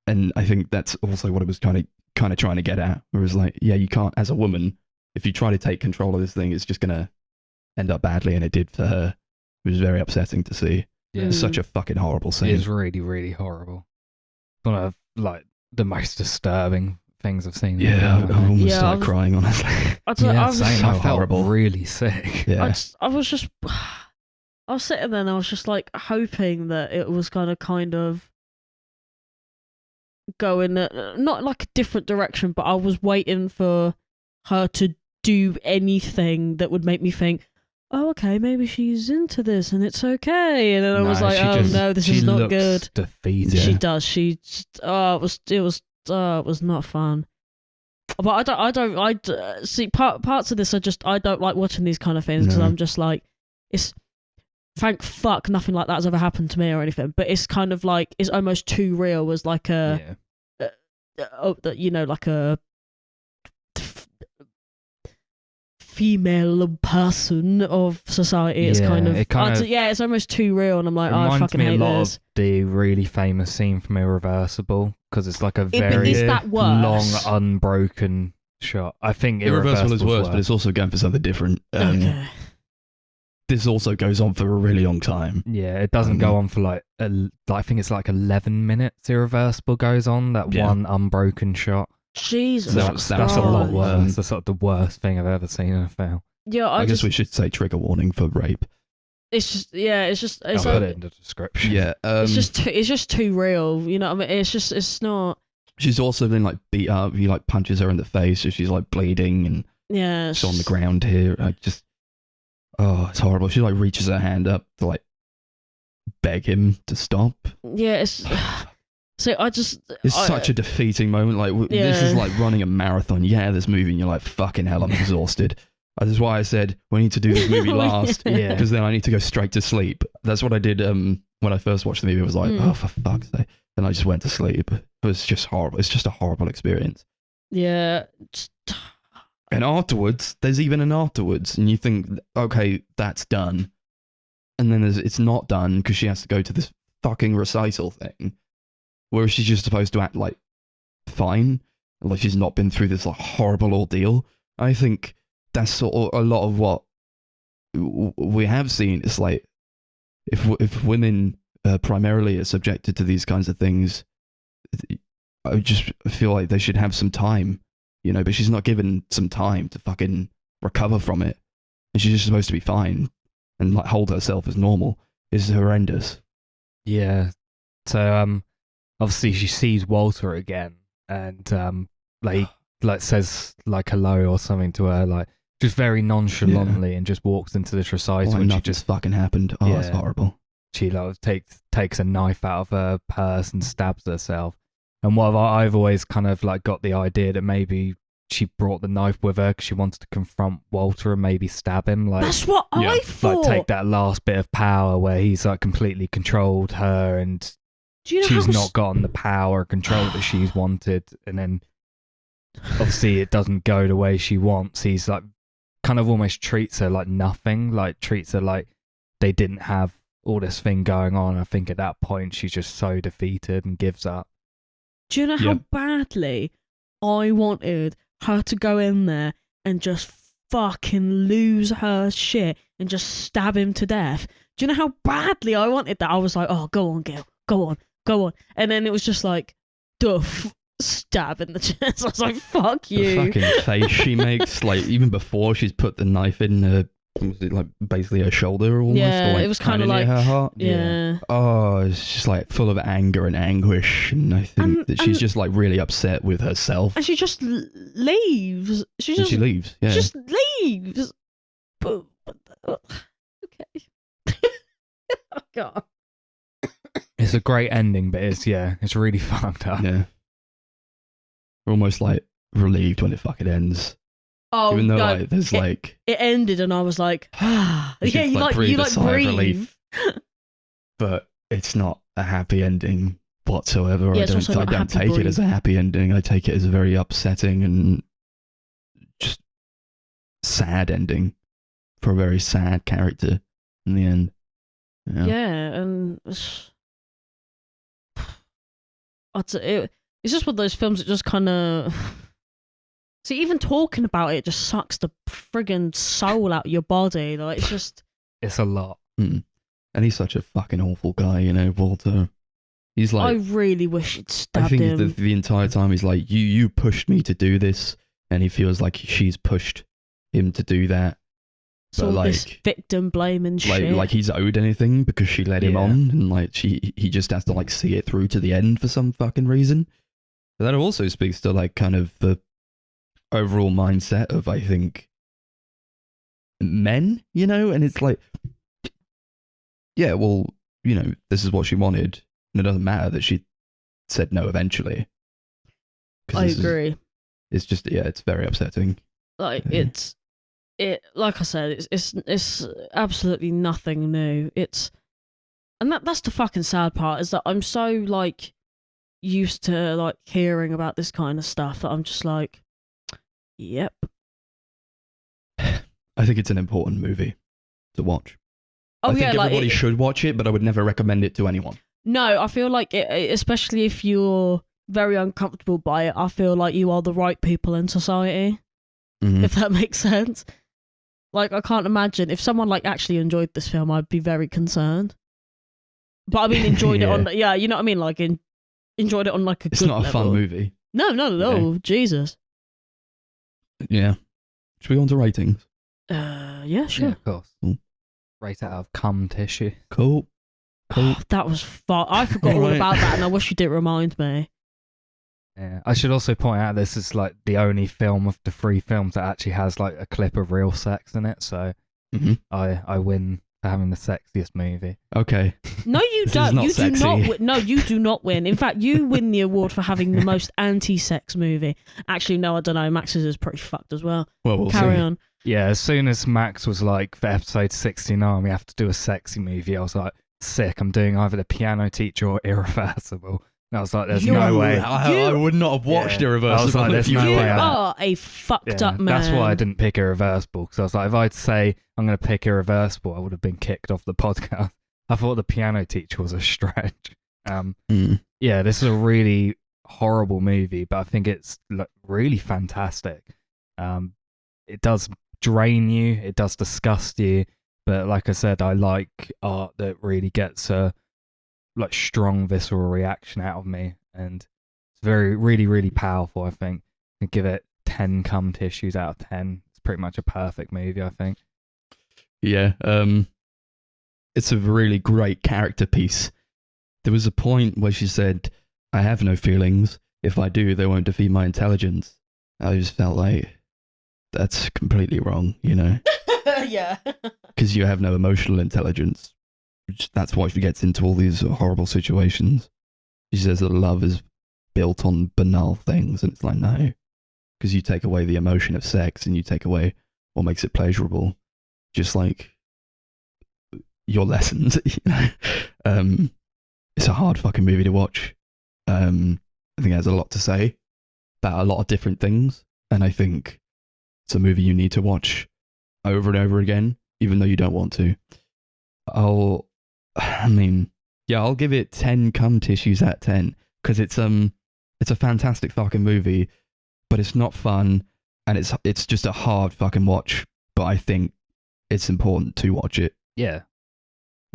And I think that's also what it was kind of trying to get at. Whereas like, yeah, you can't, as a woman, if you try to take control of this thing, it's just gonna end up badly, and it did for her. It was very upsetting to see. Yeah, It's such a fucking horrible it scene. is really, really horrible. One of like the most disturbing things I've seen. Yeah, I almost Yeah, I started was- crying, honestly. I, don't- Yeah, I was, same. so I felt horrible. really sick. Yeah, I was just, I was sitting there and I was just like hoping that it was gonna kind of go in not like a different direction, but I was waiting for her to do anything that would make me think, oh, okay, maybe she's into this and it's okay. And then I was No, like, she oh just- no, this she is not looks good. defeated. Yeah. She does. She just, it was not fun. But see parts of this. I don't like watching these kind of things because No. I'm just like, it's thank fuck nothing like that has ever happened to me or anything. But it's kind of like it's almost too real. As like a you know, like a female person of society. It's Yeah, kind of, it kind of- yeah, it's almost too real, and I'm like, It oh, I reminds fucking me a hate lot this. of the really famous scene from Irreversible, because it's like a But very is that worse? long, unbroken shot. I think Irreversible is Irreversible worse, but it's also going for something different. Okay. This also goes on for a really long time. yeah, it doesn't go on for like I think it's like 11 minutes. Irreversible goes on that Yeah. one unbroken shot. Jesus, That's a That's a lot Christ. worse. That's like the worst thing I've ever seen in a film. Yeah, I guess just, we should say trigger warning for rape. it's just, yeah, it's I'll put it in the description. Yeah, it's just too real. You know what I mean? It's not. she's also been like beat up. He like punches her in the face, so she's like bleeding and Yeah, she's on the ground here. I just, oh, it's horrible. She like reaches her hand up to like beg him to stop. Yeah, it's so It's such a defeating moment. Like this is like running a marathon. Yeah, this movie, and you're like, fucking hell, I'm exhausted. That's why I said we need to do this movie last, because then I need to go straight to sleep. That's what I did when I first watched the movie. I was like, oh, for fuck's sake. Then I just went to sleep. It was just horrible. It's just a horrible experience. Yeah. And afterwards, there's even an afterwards, and you think, okay, that's done. And then it's not done because she has to go to this fucking recital thing where she's just supposed to act like fine, like she's not been through this like horrible ordeal. I think that's sort of a lot of what we have seen. It's like if women primarily are subjected to these kinds of things, I just feel like they should have some time, but she's not given some time to fucking recover from it. And she's just supposed to be fine and like hold herself as normal. It's horrendous. Yeah. So obviously she sees Walter again and like says like hello or something to her, like just very nonchalantly, and just walks into this recital. And she just fucking happened. Oh, it's horrible. She like takes a knife out of her purse and stabs herself. And what I've always kind of like got the idea that maybe she brought the knife with her because she wanted to confront Walter and maybe stab him. Like that's what I thought. Like take that last bit of power where he's like completely controlled her, and she's not gotten the power or control that she's wanted. And then obviously it doesn't go the way she wants. He's like kind of almost treats her like nothing, like treats her like they didn't have all this thing going on. I think at that point she's just so defeated and gives up. Do you know how badly I wanted her to go in there and just fucking lose her shit and just stab him to death? Do you know how badly I wanted that? I was like, oh, go on, Gil. Go on. And then it was just like, duff, stab in the chest. I was like, fuck you. The fucking face she makes, like, even before she's put the knife in her, like, basically her shoulder almost. Yeah, or, like, it was kind of like, her heart. Yeah. Oh, it's just like full of anger and anguish. And I think that she's just like really upset with herself. And she just leaves. She leaves, yeah. She just leaves. Okay. Oh, God. It's a great ending, but it's really fucked up. Yeah. We're almost like relieved when it fucking ends. Oh, even though no, like there's like it ended, and I was like, yeah, you like breathe. But it's not a happy ending whatsoever. Yeah, I don't take it as a happy ending. I take it as a very upsetting and just sad ending for a very sad character in the end. Yeah, and it's just one of those films that just kind of. See, even talking about it just sucks the friggin' soul out of your body. Like, it's just. It's a lot. And he's such a fucking awful guy, Walter. He's like. I really wish he'd stabbed him. I think the entire time he's like, you pushed me to do this, and he feels like she's pushed him to do that. So but this victim blaming shit. Like he's owed anything because she led him on, and like he just has to like see it through to the end for some fucking reason. But that also speaks to like kind of the overall mindset of, I think, men, and it's like, yeah, well, this is what she wanted, and it doesn't matter that she said no eventually. I agree. It's just, it's very upsetting. Like, like I said, it's absolutely nothing new. And that's the fucking sad part, is that I'm so, like, used to, like, hearing about this kind of stuff that I'm just like, yep. I think it's an important movie to watch. Oh, I think everybody should watch it, but I would never recommend it to anyone. No, I feel like, especially if you're very uncomfortable by it, I feel like you are the right people in society, if that makes sense. Like, I can't imagine, if someone like actually enjoyed this film, I'd be very concerned. But I mean, enjoyed it on, you know what I mean? Like, enjoyed it on like a It's good not a level. fun movie. No, not at all. Jesus. Yeah. Should we go on to ratings? Yeah, sure. Yeah, of course. Cool. Rate out of cum tissue. Cool. That was fun. I forgot all about that, and I wish you didn't remind me. Yeah, I should also point out this is like the only film of the 3 films that actually has like a clip of real sex in it. So I win for having the sexiest movie. Okay. No, you This is don't. not You do sexy. not. No, you do not win. In fact, you win the award for having the most anti-sex movie. Actually, no, I don't know. Max's is pretty fucked as well. Well, we'll Carry see. on. Yeah, as soon as Max was like, for episode 69, we have to do a sexy movie, I was like, sick. I'm doing either The Piano Teacher or Irreversible. And I was like, there's no way. I would not have watched Yeah. Irreversible. I was like, there's if you no You way. are a fucked Yeah, up man. that's why I didn't pick Irreversible, because I was like, if I'd say I'm going to pick Irreversible, I would have been kicked off the podcast. I thought The Piano Teacher was a stretch. Yeah, this is a really horrible movie, but I think it's really fantastic. It does drain you, it does disgust you, but like I said, I like art that really gets a strong visceral reaction out of me, and it's really, really powerful. I think I give it 10 cum tissues out of 10. It's pretty much a perfect movie, I think. Yeah. It's a really great character piece. There was a point where she said, "I have no feelings. If I do, they won't defeat my intelligence." I just felt like that's completely wrong, you know, Yeah. because you have no emotional intelligence. That's why she gets into all these horrible situations. She says that love is built on banal things, and it's like, no, because you take away the emotion of sex and you take away what makes it pleasurable, just like your lessons. You know? It's a hard fucking movie to watch. I think it has a lot to say about a lot of different things, and I think it's a movie you need to watch over and over again, even though you don't want to. I'll give it 10 cum tissues out of 10, because it's a fantastic fucking movie, but it's not fun, and it's just a hard fucking watch, but I think it's important to watch it. Yeah.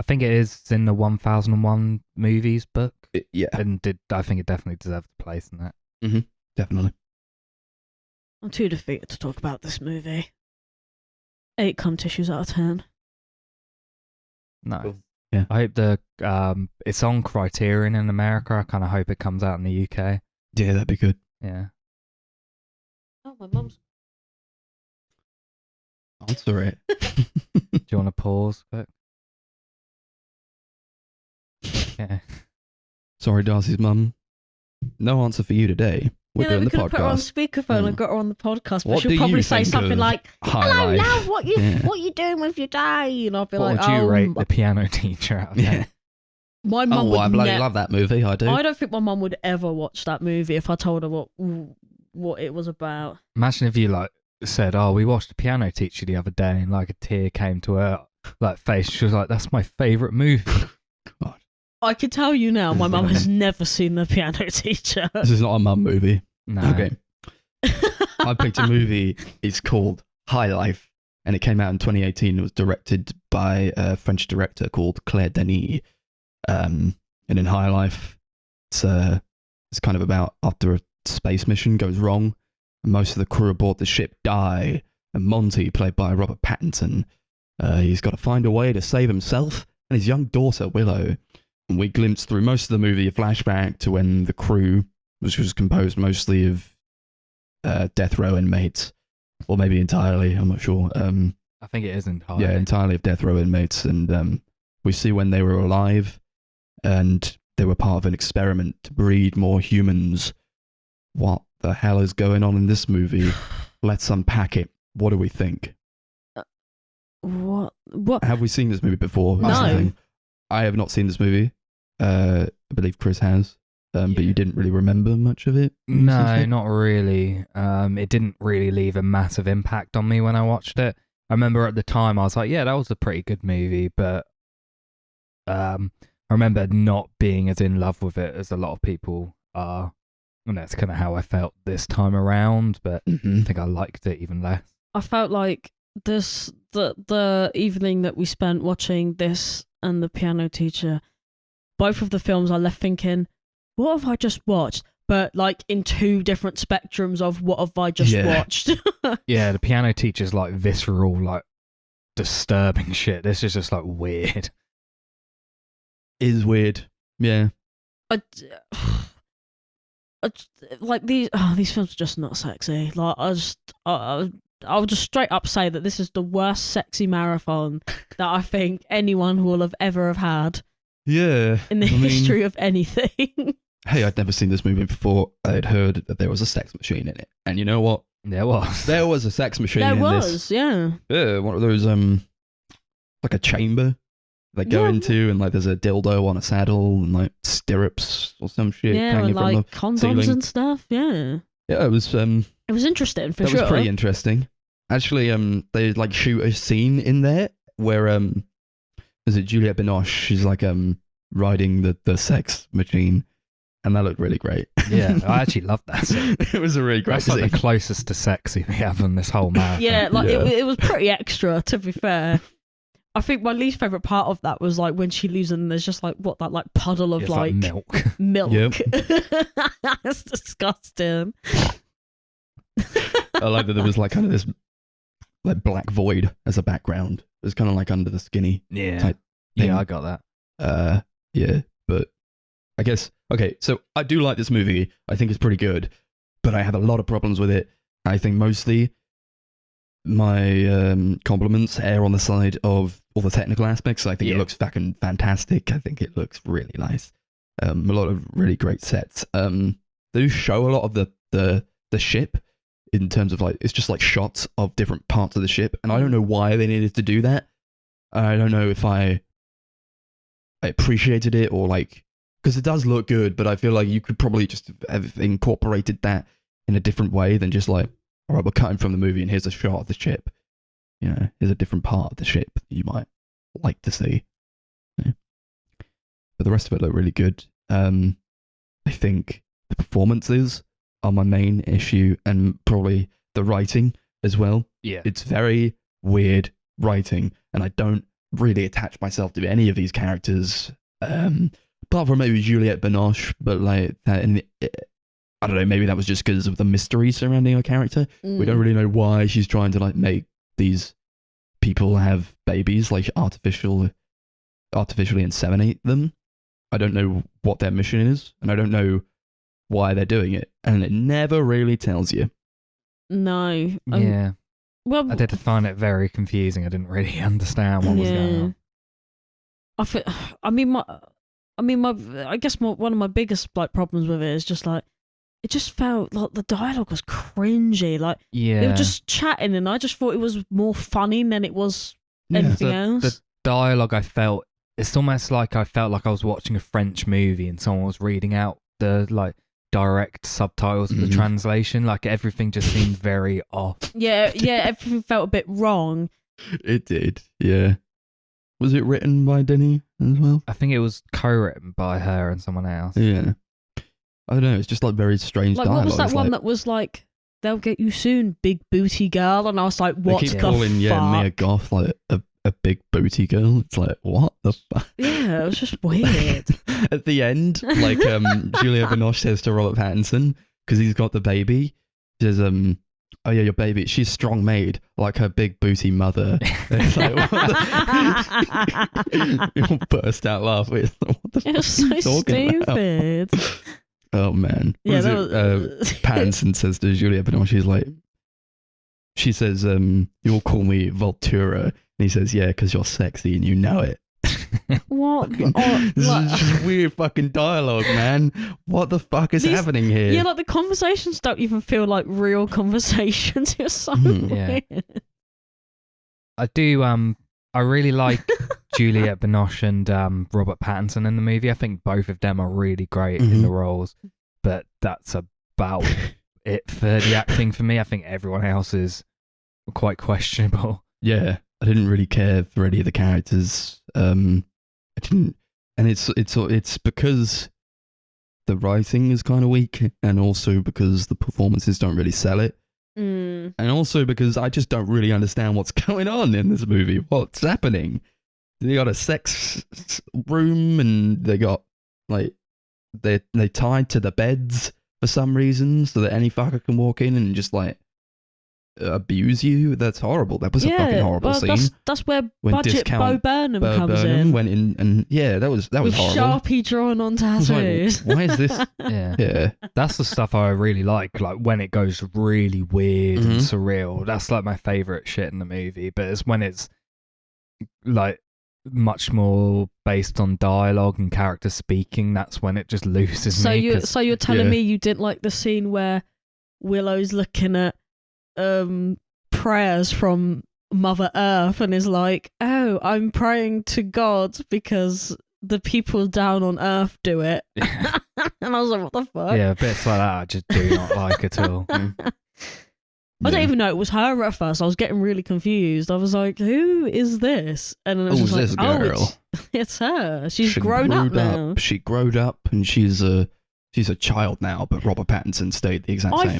I think it is in the 1001 movies book, Yeah, and I think it definitely deserves a place in that. definitely. I'm too defeated to talk about this movie. 8 cum tissues out of 10. Nice. Cool. Yeah. I hope it's on Criterion in America. I kind of hope it comes out in the UK. Yeah, that'd be good. Yeah. Oh, my mum's. Answer it. Do you want to pause quick? Yeah. Sorry, Darcy's mum. No answer for you today. We're Yeah, doing we the could have put her on podcast. speakerphone and got her on the podcast, but What do she'll probably you say think something of like, High "Hello, life? love. What Yeah. you doing with your day?" And I'll be What like, would you "Oh, rate The Piano Teacher out of 10? Yeah. my mum Oh, would I bloody love that movie. I do. I don't think my mum would ever watch that movie if I told her what it was about. Imagine if you said, "Oh, we watched The Piano Teacher the other day," and a tear came to her face. She was like, "That's my favourite movie." God. I can tell you now, my mum has never seen The Piano Teacher. This is not a mum movie. No. Okay. I picked a movie. It's called High Life, and it came out in 2018. It was directed by a French director called Claire Denis. And in High Life, it's kind of about after a space mission goes wrong, and most of the crew aboard the ship die, and Monty, played by Robert Pattinson, he's got to find a way to save himself and his young daughter, Willow. And we glimpse through most of the movie a flashback to when the crew, which was composed mostly of death row inmates, or maybe entirely, I'm not sure. I think it is entirely. Yeah, entirely of death row inmates. And we see when they were alive, and they were part of an experiment to breed more humans. What the hell is going on in this movie? Let's unpack it. What do we think? What? Have we seen this movie before? That's the No. thing. I have not seen this movie. I believe Chris has. But you didn't really remember much of it? No, not really. It didn't really leave a massive impact on me when I watched it. I remember at the time I was like, yeah, that was a pretty good movie, but I remember not being as in love with it as a lot of people are. And that's kind of how I felt this time around, but I think I liked it even less. I felt like the evening that we spent watching this and The Piano Teacher, both of the films, I left thinking, what have I just watched? But in 2 different spectrums of what have I just watched. Yeah, The Piano Teacher's visceral, disturbing shit. This is just weird. It is weird. Yeah. These films are just not sexy. I'll just straight up say that this is the worst sexy marathon that I think anyone will have ever have had Yeah. in the history of anything. Hey, I'd never seen this movie before. I'd heard that there was a sex machine in it. And you know what? There was. There was a sex machine There in was, this. yeah. Yeah, one of those, like a chamber they go Yeah. into, and like there's a dildo on a saddle and like stirrups or some shit Yeah, hanging and from like the condoms ceiling. and stuff, yeah. Yeah, it was It was interesting, for that sure. was pretty interesting. Actually, they like shoot a scene in there where is it Juliette Binoche? She's like riding the sex machine, and that looked really great. Yeah, I actually loved that scene. It was a really great That's like scene. the closest to sexy we have on this whole marathon. Yeah, like Yeah. It was pretty extra, to be fair. I think my least favourite part of that was like when she leaves and there's just like that like puddle of It's like milk. milk. Yep. That's disgusting. I like that there was like kind of this like black void as a background. It was kind of like under the skinny. Yeah. Type thing. Yeah, I got that. Yeah, but I guess okay. So I do like this movie. I think it's pretty good, but I have a lot of problems with it. I think mostly my compliments err on the side of all the technical aspects. I think it Yeah. looks fucking fantastic. I think it looks really nice. A lot of really great sets. They do show a lot of the ship in terms of like it's just like shots of different parts of the ship, and I don't know why they needed to do that. I don't know if I appreciated it or like because it does look good, but I feel like you could probably just have incorporated that in a different way than just like, all right, we're cutting from the movie and here's a shot of the ship. You know, here's a different part of the ship that you might like to see. Yeah. But the rest of it looked really good. I think the performances are my main issue and probably the writing as well. Yeah. It's very weird writing, and I don't really attach myself to any of these characters, apart from maybe Juliette Binoche, but like that. I don't know, maybe that was just because of the mystery surrounding her character. We don't really know why she's trying to like make these people have babies, like artificially inseminate them. I don't know what their mission is, and I don't know why they're doing it, and it never really tells you. No. Yeah. Well, I did find it very confusing. I didn't really understand what was going on. I guess one of my biggest like problems with it is just like it just felt like the dialogue was cringy. Like Yeah. they were just chatting, and I just thought it was more funny than it was anything else. The dialogue I felt, it's almost like I felt like I was watching a French movie and someone was reading out the like direct subtitles of the Mhm. translation. Like everything just seemed very off. Yeah, everything felt a bit wrong. It did, yeah. Was it written by Denny as well? I think it was co-written by her and someone else. Yeah. I don't know, it's just like very strange Like, dialogue. what was that It's one like, that was like, "They'll get you soon, big booty girl," and I was like, they "What keep the calling fuck?" Mia Goth like a big booty girl. It's like, what the fuck? Yeah, it was just weird. At the end, like Julia Binoche says to Robert Pattinson, because he's got the baby, she says, oh yeah, your baby, she's strong made, like her big booty mother. And it's like, what the... You'll burst out laughing. What the It was fuck are you so talking about? stupid. Oh man. What Yeah, is that it? was... Pattinson says to Julia Binoche, she says, you'll call me Voltura. And he says, yeah, because you're sexy and you know it. What? This is just weird fucking dialogue, man. What the fuck is happening here? Yeah, like the conversations don't even feel like real conversations. It's so Yeah. weird. I do. I really like Juliette Binoche and Robert Pattinson in the movie. I think both of them are really great in the roles, but that's about it for the acting for me. I think everyone else is quite questionable. Yeah, I didn't really care for any of the characters. I didn't, and it's because the writing is kind of weak, and also because the performances don't really sell it, and also because I just don't really understand what's going on in this movie. What's happening? They got a sex room, and they got like they tied to the beds for some reason, so that any fucker can walk in and just like abuse you. That's horrible. That was a fucking horrible scene. That's where When Budget Discount Bo Burnham Bo comes Burnham in. went in, and that was with horrible. Sharpie drawn on I was like, tattoos. why is this? Yeah. Yeah, That's the stuff I really like when it goes really weird and Mhm. surreal. That's like my favorite shit in the movie. But it's when it's like much more based on dialogue and character speaking. That's when it just loses So me. you're telling Yeah. me you didn't like the scene where Willow's looking at prayers from Mother Earth and is like, "Oh, I'm praying to God because the people down on Earth do it." And I was like, "What the fuck?" Yeah, bits like that I just do not like at all. I don't Yeah. even know it was her at first. I was getting really confused. I was like, "Who is this?" And then I was Who's just like, this "Oh, girl?" it's her. She's She grown up growed now." She growed up, and she's a child now. But Robert Pattinson stayed the exact same. I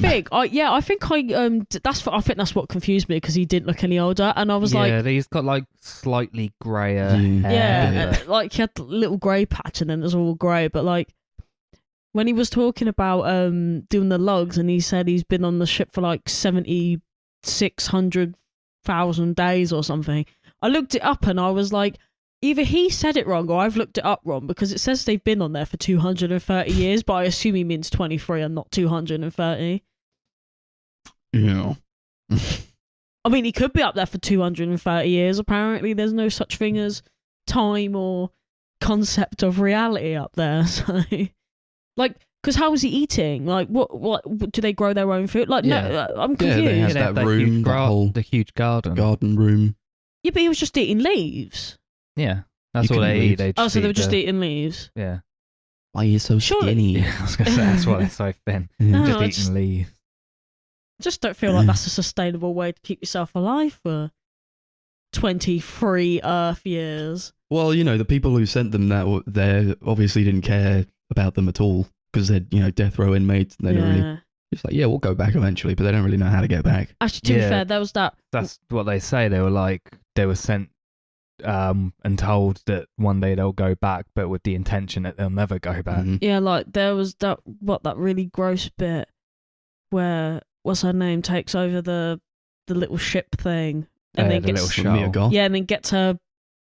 think that's what confused me because he didn't look any older, and I was like, yeah, he's got like slightly grayer Yeah. hair. yeah, but- like he had the little grey patch, and then it was all grey. But like when he was talking about doing the logs, and he said he's been on the ship for like 7,600,000 days or something. I looked it up, and I was like, either he said it wrong or I've looked it up wrong because it says they've been on there for 230 years, but I assume he means 23 and not 230. Yeah. I mean, he could be up there for 230 years. Apparently, there's no such thing as time or concept of reality up there. So, like, because how was he eating? Like, what do they grow their own food? Like, Yeah. no, I'm Yeah, confused. they Yeah, had that room, huge that whole the huge garden. garden room. but he was just eating leaves. Yeah, that's You all can they leave. eat. They Oh, just so they were eat just the- eating leaves. Yeah. Why are you so Surely- skinny? Yeah, I was gonna say that's why they're so thin. Yeah. No, Just I eating just- leaves. Just don't feel like that's a sustainable way to keep yourself alive for 23 Earth years. Well, the people who sent them there obviously didn't care about them at all because they're death row inmates. And they don't really. Yeah. It's like, yeah, we'll go back eventually, but they don't really know how to get back. Actually, to be Yeah. fair, there was that. That's what they say. They were sent and told that one day they'll go back, but with the intention that they'll never go back. Mhm. Yeah, like there was that really gross bit where what's her name takes over the little ship thing and then The gets little Mia shuttle. Goth. yeah, and then gets her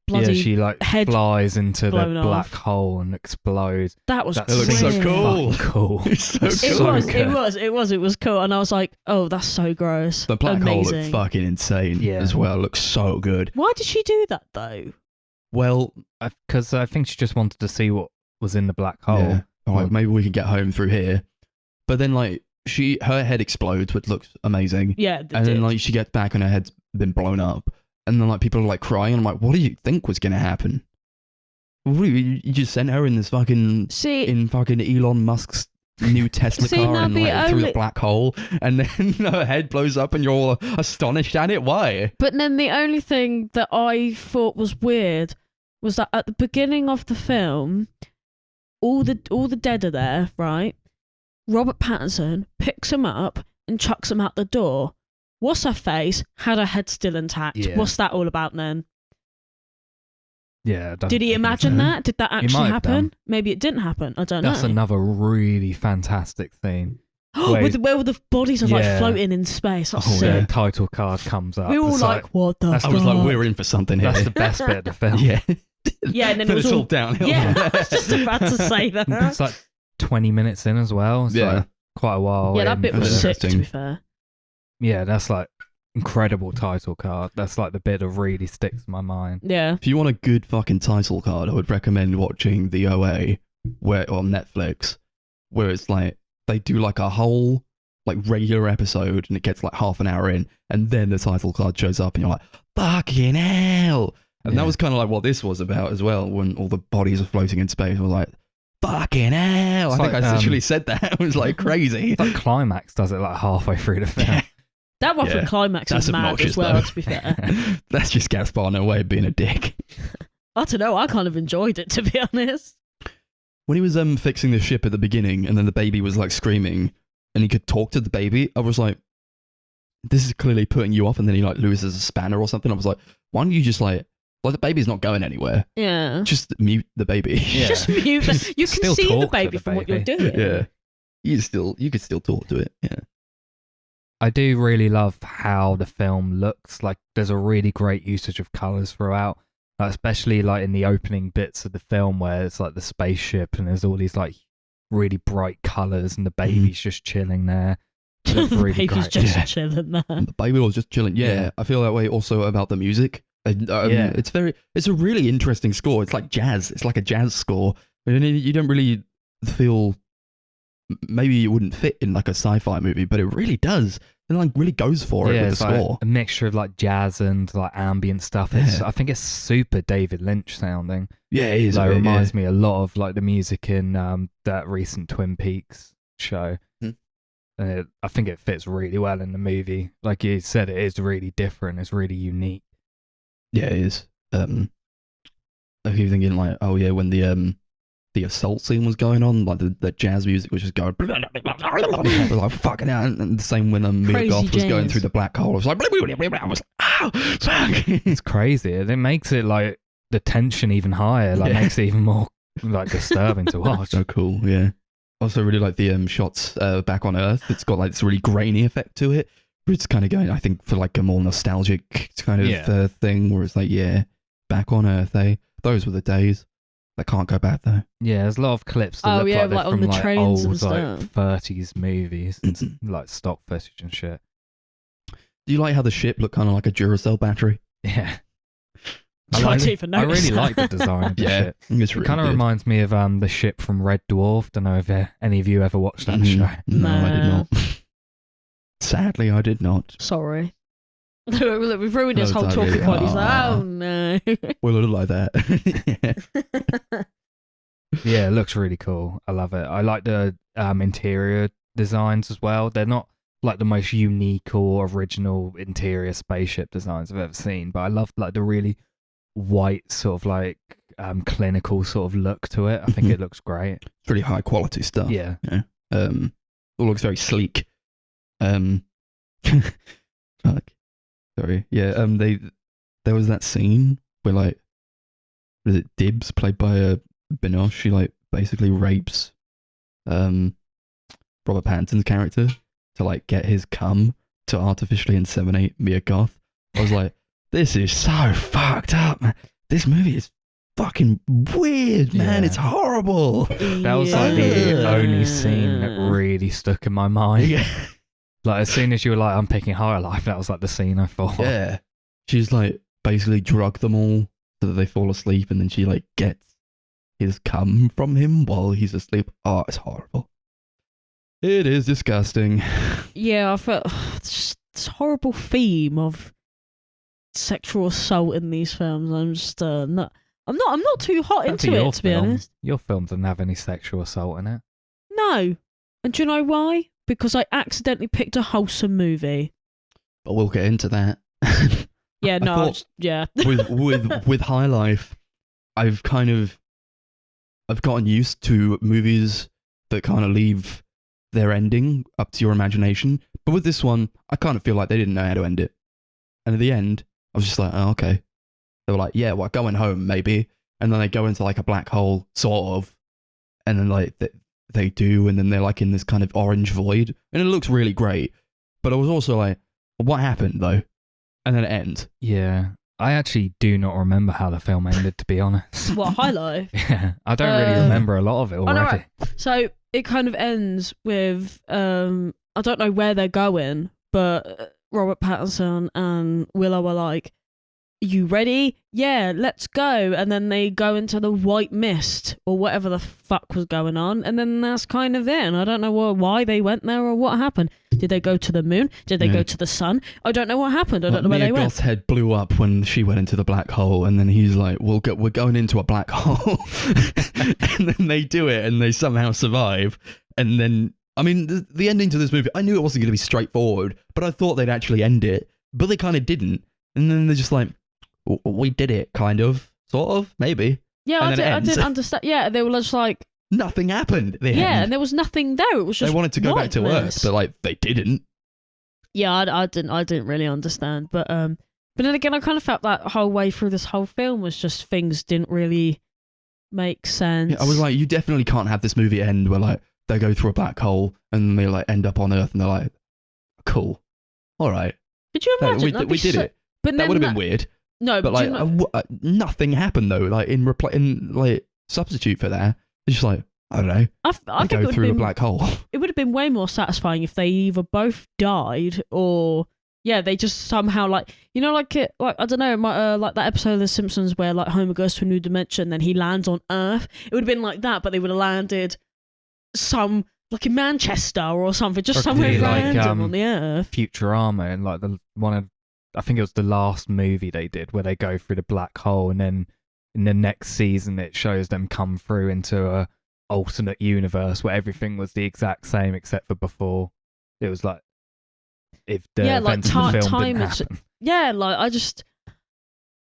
bloody. Yeah, she head flies into the blown black off. hole and explodes. That was That It looks so weird. cool. fucking cool. It's so It cool. was, good. it was cool, and I was like, "Oh, that's so gross." The black hole Amazing. looked fucking insane Yeah. as well. It looks so good. Why did she do that though? Well, Because I think she just wanted to see what was in the black hole. yeah. All right, Well- maybe we can get home through here. But then, like, her head explodes, which looks amazing. Yeah, And then, like, she gets back and her head's been blown up. And then, like, people are, like, crying. I'm like, what do you think was going to happen? What, you just sent her in this fucking... see, in fucking Elon Musk's new Tesla See, car now and, the like, through the only- black hole. And then her head blows up and you're all astonished at it. Why? but then the only thing that I thought was weird was that at the beginning of the film, all the dead are there, right? Robert Pattinson picks him up and chucks him out the door. What's her face? Had her head still intact. Yeah. What's that all about then? Yeah. Did he imagine that? Did that actually might have happen? done. Maybe it didn't happen. I don't That's know. another really fantastic scene. where where the bodies are like Yeah. floating in space. That's Oh, sick. The title card comes up. We were all It's like, what the that's- I was like, fuck? we're in for something here. that's the best bit of the film. Yeah. Yeah, and then But it was it's all all downhill. Yeah, I was just about to say that. It's like 20 minutes in as well. It's Yeah. like quite a while. Yeah, that in bit for was That's the- sick, to interesting. be fair. Yeah, that's like incredible title card. That's like the bit that really sticks in my mind. Yeah. If you want a good fucking title card, I would recommend watching The OA on Netflix, where it's like they do like a whole like regular episode and it gets like half an hour in and then the title card shows up and you're like, fucking hell. And that Yeah. was kind of like what this was about as well, when all the bodies are floating in space. I was like, fucking hell. It's I think like, I literally said that. It was like crazy. It's like Climax does it like halfway through the film. That one Yeah. for Climax That's is mad obnoxious, as well, though. to be fair. That's just Gaspar no way of being a dick. I don't know, I kind of enjoyed it, to be honest. When he was fixing the ship at the beginning and then the baby was like screaming and he could talk to the baby, I was like, this is clearly putting you off. And then he like loses a spanner or something. I was like, why don't you just like the baby's not going anywhere. Yeah. Just mute the baby. Yeah. Just mute the, you can Still see the talk to baby the from what you're baby. doing. Yeah. You could still talk to it. Yeah. I do really love how the film looks. Like, there's a really great usage of colors throughout, like, especially like in the opening bits of the film where it's like the spaceship and there's all these like really bright colors and the baby's just chilling there. It looks really Baby's great. just chilling there. The baby was just chilling. Yeah, I feel that way also about the music. It's a really interesting score. It's like jazz. It's like a jazz score. And you don't really feel, maybe it wouldn't fit in like a sci-fi movie, but it really does. It like really goes for it with the it's score. like a mixture of like jazz and like ambient stuff. I think it's super David Lynch sounding. Yeah, it is. Like, it reminds me a lot of like the music in that recent Twin Peaks show. I think it fits really well in the movie. Like you said, it is really different. It's really unique. Yeah, it is. I keep thinking like, oh yeah, when the assault scene was going on, like the jazz music was just going like fucking out, and the same when Mia Crazy Goth was going jazz. through the black hole. I was like, I was like, oh, fuck. It's crazy. It makes it like the tension even higher. Like makes it even more like disturbing to watch. So cool. Yeah. Also really like the shots back on Earth. It's got like this really grainy effect to it. It's kind of going, I think, for like a more nostalgic kind of thing where it's like, yeah, back on Earth, eh? Those were the days. They can't go back though. Yeah, there's a lot of clips that look like they're like on from the like trains old and like stuff. 30s movies and like stock footage and shit. Do you like how the ship looked kind of like a Duracell battery? Yeah. I didn't even I notice really that. like the design of the ship. It's It really kind of good. reminds me of the ship from Red Dwarf. Don't know if any of you ever watched that show. No, I did Nah. not. Sadly, I did not. Sorry. Look, we've ruined his No, whole it's talking okay. point. He's like, Aw. oh no. Well, a little like that. Yeah, it looks really cool. I love it. I like the interior designs as well. They're not like the most unique or original interior spaceship designs I've ever seen, but I love like the really white sort of like clinical sort of look to it. I think it looks great. It's really high quality stuff. Yeah. It looks very sleek. Fuck. Sorry. Yeah. There was that scene where like, was it Dibs played by Binoche? She like basically rapes Robert Pattinson's character to like get his cum to artificially inseminate Mia Goth. I was like, this is so fucked up, man. This movie is fucking weird, man. Yeah. It's horrible. That was like the only scene that really stuck in my mind. Yeah. Like as soon as you were like, I'm picking Higher Life, that was like the scene I thought. Yeah. She's like basically drug them all so that they fall asleep, and then she like gets his cum from him while he's asleep. Oh, it's horrible. It is disgusting. Yeah, I felt it's this horrible theme of sexual assault in these films. I'm just not. I'm not too hot That's into your it, to be film. honest. Your film doesn't have any sexual assault in it. No, and do you know why? Because I accidentally picked a wholesome movie. But we'll get into that. Yeah, I no, thought yeah. with High Life, I've gotten used to movies that kind of leave their ending up to your imagination. But with this one, I kind of feel like they didn't know how to end it. And at the end, I was just like, oh, okay. They were like, yeah, well, going home, maybe. And then they go into like a black hole, sort of. And then like they do, and then they're like in this kind of orange void. And it looks really great. But I was also like, well, what happened though? And then it ends. Yeah. I actually do not remember how the film ended, to be honest. What, High Life? Yeah. I don't really remember a lot of it know, already. right. So it kind of ends with I don't know where they're going, but Robert Pattinson and Willow are like, you ready? Yeah, let's go. And then they go into the white mist or whatever the fuck was going on, and then that's kind of it. And I don't know why they went there or what happened. Did they go to the moon? Did they go to the sun? I don't know what happened. I don't know where they Mia Goth's went. head blew up when she went into the black hole, and then he's like, we're going into a black hole. And then they do it, and they somehow survive. And then, I mean, the ending to this movie, I knew it wasn't going to be straightforward, but I thought they'd actually end it. But they kind of didn't. And then they're just like, we did it, kind of, sort of, maybe. Yeah, And then it I ends. didn't understand. Yeah, they were just like, Nothing happened at the yeah, end. and there was nothing there. It was just They wanted to go back to whiteness. Earth, but like, they didn't. Yeah, I didn't really understand, but then again, I kind of felt that whole way through this whole film was just things didn't really make sense. Yeah, I was like, you definitely can't have this movie end where like they go through a black hole and they like end up on Earth and they're like, cool, all right, Could you imagine? That'd we be did so- it. But That then would have been weird. No, But do like, you know- nothing happened though. Like in like substitute for that, it's just like I don't know. I I think it go would have through a been black hole. it would have been way more satisfying if they either both died or they just somehow like like I don't know like that episode of The Simpsons where like Homer goes to a new dimension, then he lands on Earth. It would have been like that, but they would have landed some like in Manchester or something, just Or somewhere could be like, random on the Earth. Futurama and like I think it was the last movie they did where they go through the black hole, and then in the next season it shows them come through into a alternate universe where everything was the exact same except for before. It was like if the events in the film time didn't is happen. like I just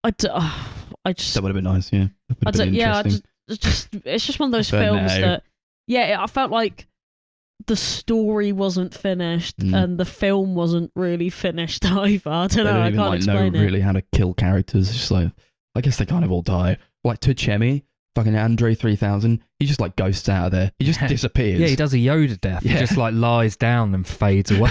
That would have been nice. Yeah. That would have been interesting. it's just one of those But films no. that I felt like the story wasn't finished Mm. and the film wasn't really finished either. I don't They know. don't I even can't like know explain it. really how to kill characters. It's just like I guess they kind of all die. Like Tuchemi, fucking Andre 3000. He just like ghosts out of there. He just Yeah. disappears. Yeah, he does a Yoda death. Yeah. He just like lies down and fades away.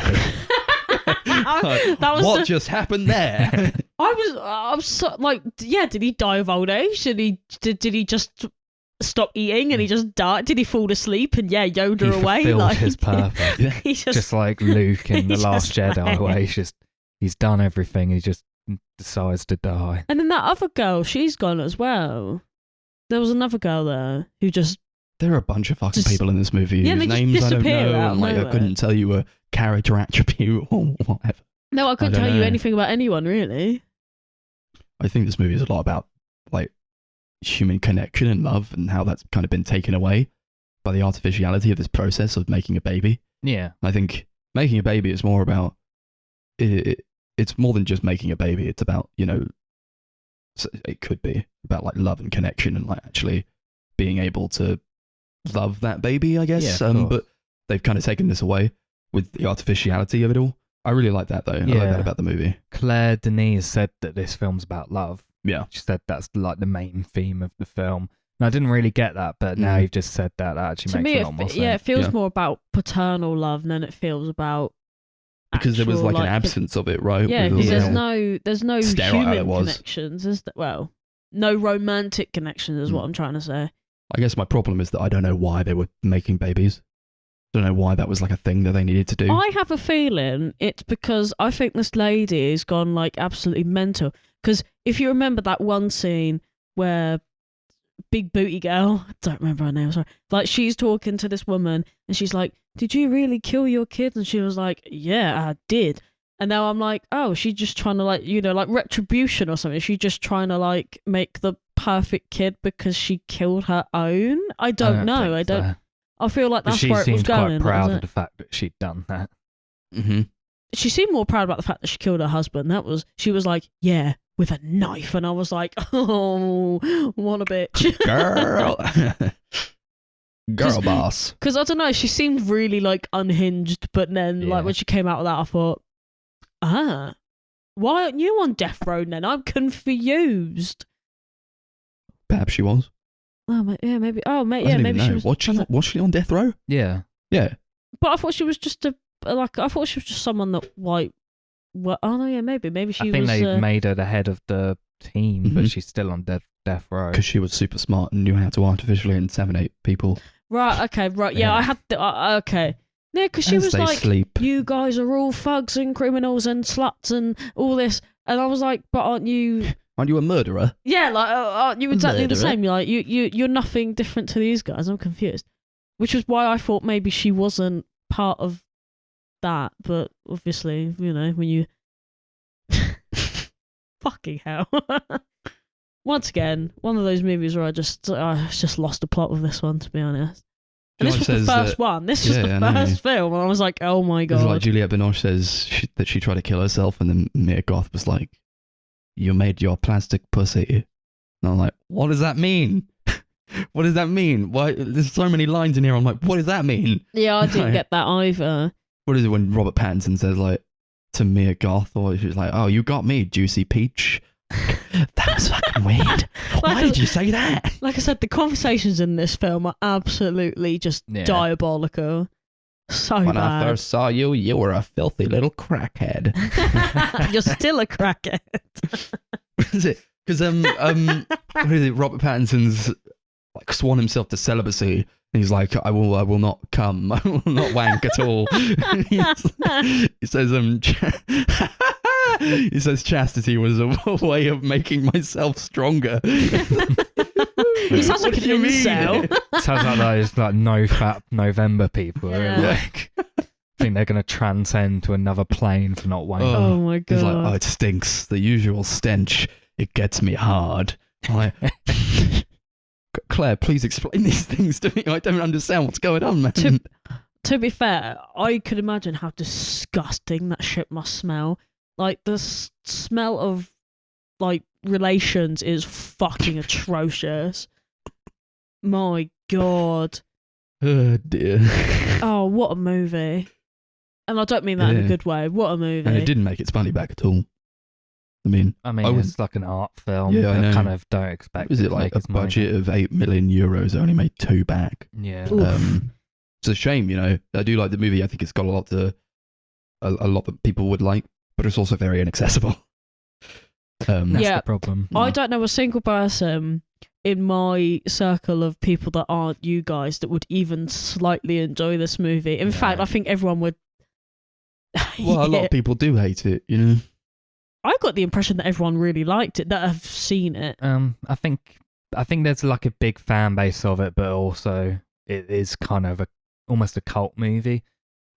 Like, That was what the- just happened there? I was so, like, did he die of old age? Did he just stop eating and he just died? Did he fall asleep and Yoda he away? fulfilled Like his purpose. Yeah. he just, Just like Luke in The He Last just Jedi, where he's done everything. He just decides to die. and then that other girl, she's gone as well. There was another girl there who just There are a bunch of fucking Just- people in this movie Yeah, whose they just names I don't disappear know, out of and like I nowhere. couldn't tell you a character attribute or whatever. no, I couldn't don't tell you know. anything about anyone really. I think this movie is a lot about like human connection and love and how that's kind of been taken away by the artificiality of this process of making a baby. Yeah. I think making a baby is more about it's more than just making a baby. It's about it could be about like love and connection and like actually being able to love that baby, I guess. Yeah, of course. But they've kind of taken this away with the artificiality of it all. I really like that though. I like Yeah. that about the movie. Claire Denis said that this film's about love. Yeah. She said that's like the main theme of the film. And I didn't really get that, but now Mm. you've just said that actually To makes me, a lot more sense. it feels Yeah. more about paternal love than it feels about Because there was actual, like an absence of it, right? Yeah, With all because the- there's no sterile it human was. connections. No romantic connections is what I'm trying to say. I guess my problem is that I don't know why they were making babies. Don't know why that was like a thing that they needed to do. I have a feeling it's because I think this lady has gone like absolutely mental. Because if you remember that one scene where big booty girl, I don't remember her name, sorry, like she's talking to this woman and she's like, "Did you really kill your kids?" And she was like, "Yeah, I did." And now I'm like, oh, she's just trying to like, like retribution or something. She's just trying to like make the perfect kid because she killed her own. I don't know. I don't. I feel like But that's she where it was seemed going. quite proud wasn't of it? the fact that she'd done that. Mm-hmm. She seemed more proud about the fact that she killed her husband. She was like, yeah, with a knife. And I was like, oh, what a bitch. Girl. Girl boss. Because I don't know, she seemed really like unhinged. But then Yeah. like when she came out of that, I thought, why aren't you on death row then? I'm confused. Perhaps she was. Oh, yeah, maybe. Oh, I yeah, don't maybe even she know. was. Was she on death row? Yeah. Yeah. But I thought she was just I thought she was just someone that like. Well, oh no, yeah, maybe she I think was. they made her the head of the team, but Mhm. she's still on death row. Because she was super smart and knew how to artificially inseminate people. Right. Okay. Right. Yeah, Yeah. I had. Okay. Yeah, because she as was they like, sleep. "You guys are all thugs and criminals and sluts and all this," and I was like, "But aren't you?" Aren't you a murderer? Yeah, like aren't you exactly the Murderer. same? You're like you're nothing different to these guys. I'm confused, which is why I thought maybe she wasn't part of that. But obviously, when you fucking hell. Once again, one of those movies where I just lost the plot with this one, to be honest. And this was the first one. This was the Yeah, I know. first film, and I was like, "Oh my It's god!" like Juliette Binoche says that she tried to kill herself, and then Mia Goth was like, "You made your plastic pussy." And I'm like, "What does that mean? What does that mean? Why? There's so many lines in here. I'm like, what does that mean? Yeah, I didn't Like- get that either. What is it when Robert Pattinson says like to Mia Goth, or she's like, "Oh, you got me, juicy peach." That was fucking weird. Why Like- did you say that? Like I said, the conversations in this film are absolutely just Yeah. diabolical. So When I bad. first saw you, you were a filthy little crackhead. You're still a crackhead. Is it? Because what is it? Robert Pattinson's like sworn himself to celibacy. And he's like, I will not come. I will not wank at all. He says, he says chastity was a way of making myself stronger. He sounds like What an do you mean? incel. Sounds like those like no fap November people. Yeah. Like, think they're gonna transcend to another plane for not wanking. Oh my god. He's like, oh, it stinks. The usual stench. It gets me hard. I'm like, Claire, please explain these things to me. I don't understand what's going on, man. To be fair, I could imagine how disgusting that shit must smell. Like the smell of like relations is fucking atrocious. My god. Oh dear. Oh, what a movie. And I don't mean that in a Yeah. good way. What a movie. And it didn't make its money back at all. I mean, I mean, I would- it's like an art film. Yeah, I know. kind of don't expect. was it it to like make a its money budget of 8 million euros? It only made 2 back. back. Yeah. Oof. It's a shame, you know. I do like the movie. I think it's got a lot that people would like, but it's also very inaccessible. That's Yeah. the problem. I don't know a single person in my circle of people that aren't you guys that would even slightly enjoy this movie. In Yeah. fact, I think everyone would. Well, a lot Yeah. of people do hate it, you know. I got the impression that everyone really liked it, that have seen it. I think there's like a big fan base of it, but also it is kind of almost a cult movie.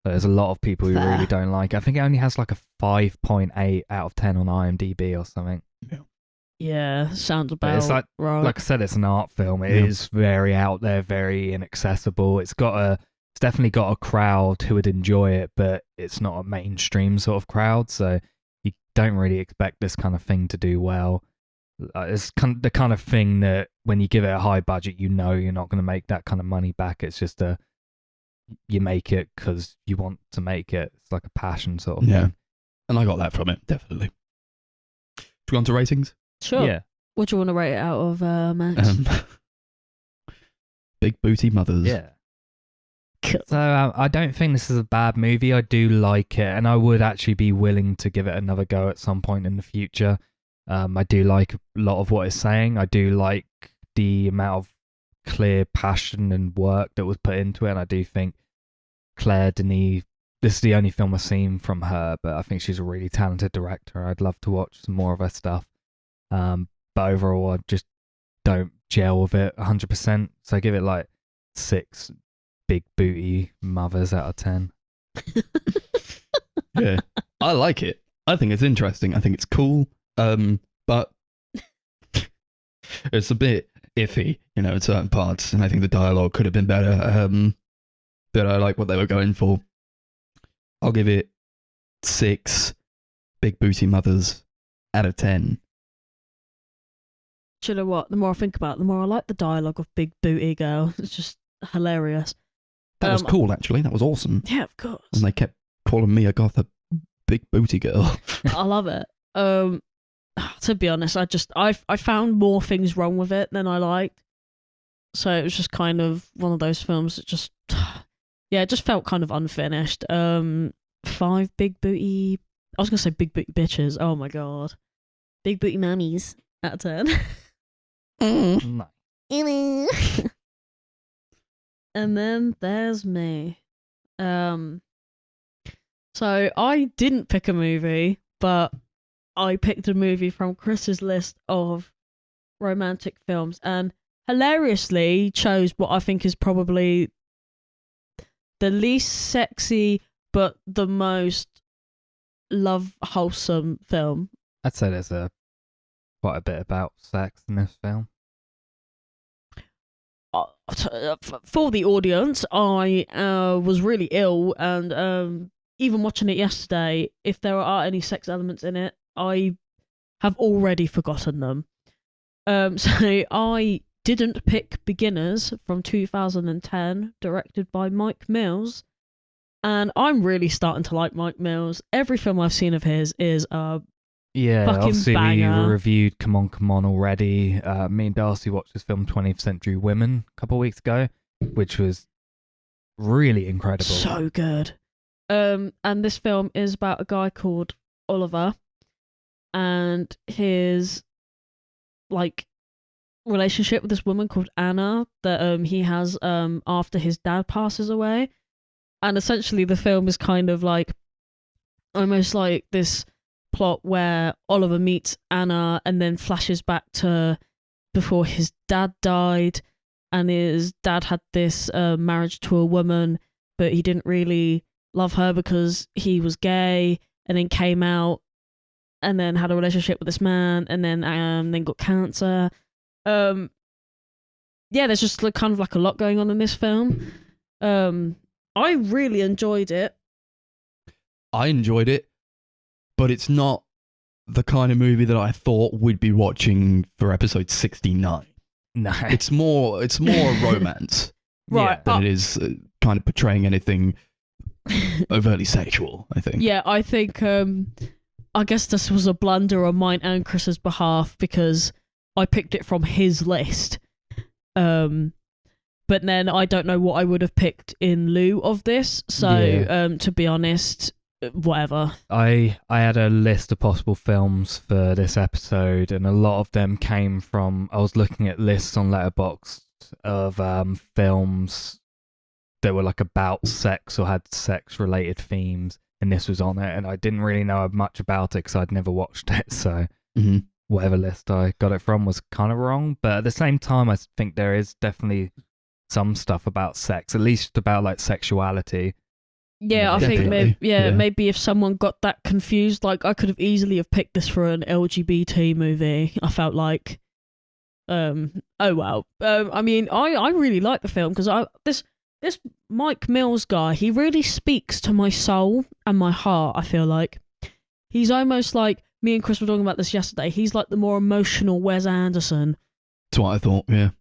So there's a lot of people who Fair. really don't like it. I think it only has like a 5.8 out of 10 on IMDb or something. Yeah, sounds But about it's like right. I said, it's an art film. It Yeah. is very out there, very inaccessible. It's definitely got a crowd who would enjoy it, but it's not a mainstream sort of crowd. So you don't really expect this kind of thing to do well. It's the kind of thing that when you give it a high budget, you know you're not going to make that kind of money back. It's just you make it because you want to make it. It's like a passion sort of Yeah. thing. And I got that from it, definitely. Should we go on to ratings? Sure. Yeah. What do you want to rate it out of, Max? Big booty mothers. Yeah. So I don't think this is a bad movie. I do like it, and I would actually be willing to give it another go at some point in the future. I do like a lot of what it's saying. I do like the amount of clear passion and work that was put into it, and I do think Claire Denis, this is the only film I've seen from her, but I think she's a really talented director. I'd love to watch some more of her stuff. But overall, I just don't gel with it 100%. So I give it like 6 big booty mothers out of 10. Yeah. I like it. I think it's interesting. I think it's cool. But it's a bit iffy, you know, in certain parts, and I think the dialogue could have been better. But I like what they were going for. I'll give it 6 big booty mothers out of 10. Do you know what? The more I think about it, the more I like the dialogue of Big Booty Girl. It's just hilarious. That was cool, actually. That was awesome. Yeah, of course. And they kept calling Mia Goth a big booty girl. I love it. To be honest, I found more things wrong with it than I liked. So it was just kind of one of those films that just, yeah, it just felt kind of unfinished. 5 big booty. I was gonna say big booty bitches. Oh my god, big booty mammies out of 10. Nice. And then there's me. So I didn't pick a movie, but I picked a movie from Chris's list of romantic films, and hilariously chose what I think is probably the least sexy but the most wholesome film. I'd say there's quite a bit about sex in this film. For the audience, I was really ill, and even watching it yesterday, if there are any sex elements in it, I have already forgotten them. So I didn't pick Beginners from 2010, directed by Mike Mills, and I'm really starting to like Mike Mills. Every film I've seen of his is Yeah, fucking obviously banger. we reviewed Come On already. Me and Darcy watched this film 20th Century Women a couple of weeks ago, which was really incredible. So good. And this film is about a guy called Oliver and his like relationship with this woman called Anna that he has after his dad passes away. And essentially the film is kind of like almost like this plot where Oliver meets Anna and then flashes back to before his dad died, and his dad had this marriage to a woman, but he didn't really love her because he was gay, and then came out and then had a relationship with this man, and then got cancer. Yeah, there's just like, kind of like a lot going on in this film. I really enjoyed it. I enjoyed it, but it's not the kind of movie that I thought we'd be watching for episode 69. No. It's more a romance Right. than it is kind of portraying anything overtly sexual, I think. Yeah, I think I guess this was a blunder on mine and Chris's behalf because I picked it from his list. But then I don't know what I would have picked in lieu of this. So to be honest, whatever. I had a list of possible films for this episode, and a lot of them came from, I was looking at lists on Letterboxd of films that were like about sex or had sex related themes, and this was on it, and I didn't really know much about it because I'd never watched it, so whatever list I got it from was kind of wrong. But at the same time, I think there is definitely some stuff about sex, at least about like sexuality. Yeah, I think Definitely. maybe if someone got that confused, like I could have easily have picked this for an LGBT movie. I felt like, oh well. I mean, I really like the film because this Mike Mills guy, he really speaks to my soul and my heart. I feel like he's almost like, me and Chris were talking about this yesterday. He's like the more emotional Wes Anderson. That's what I thought, yeah.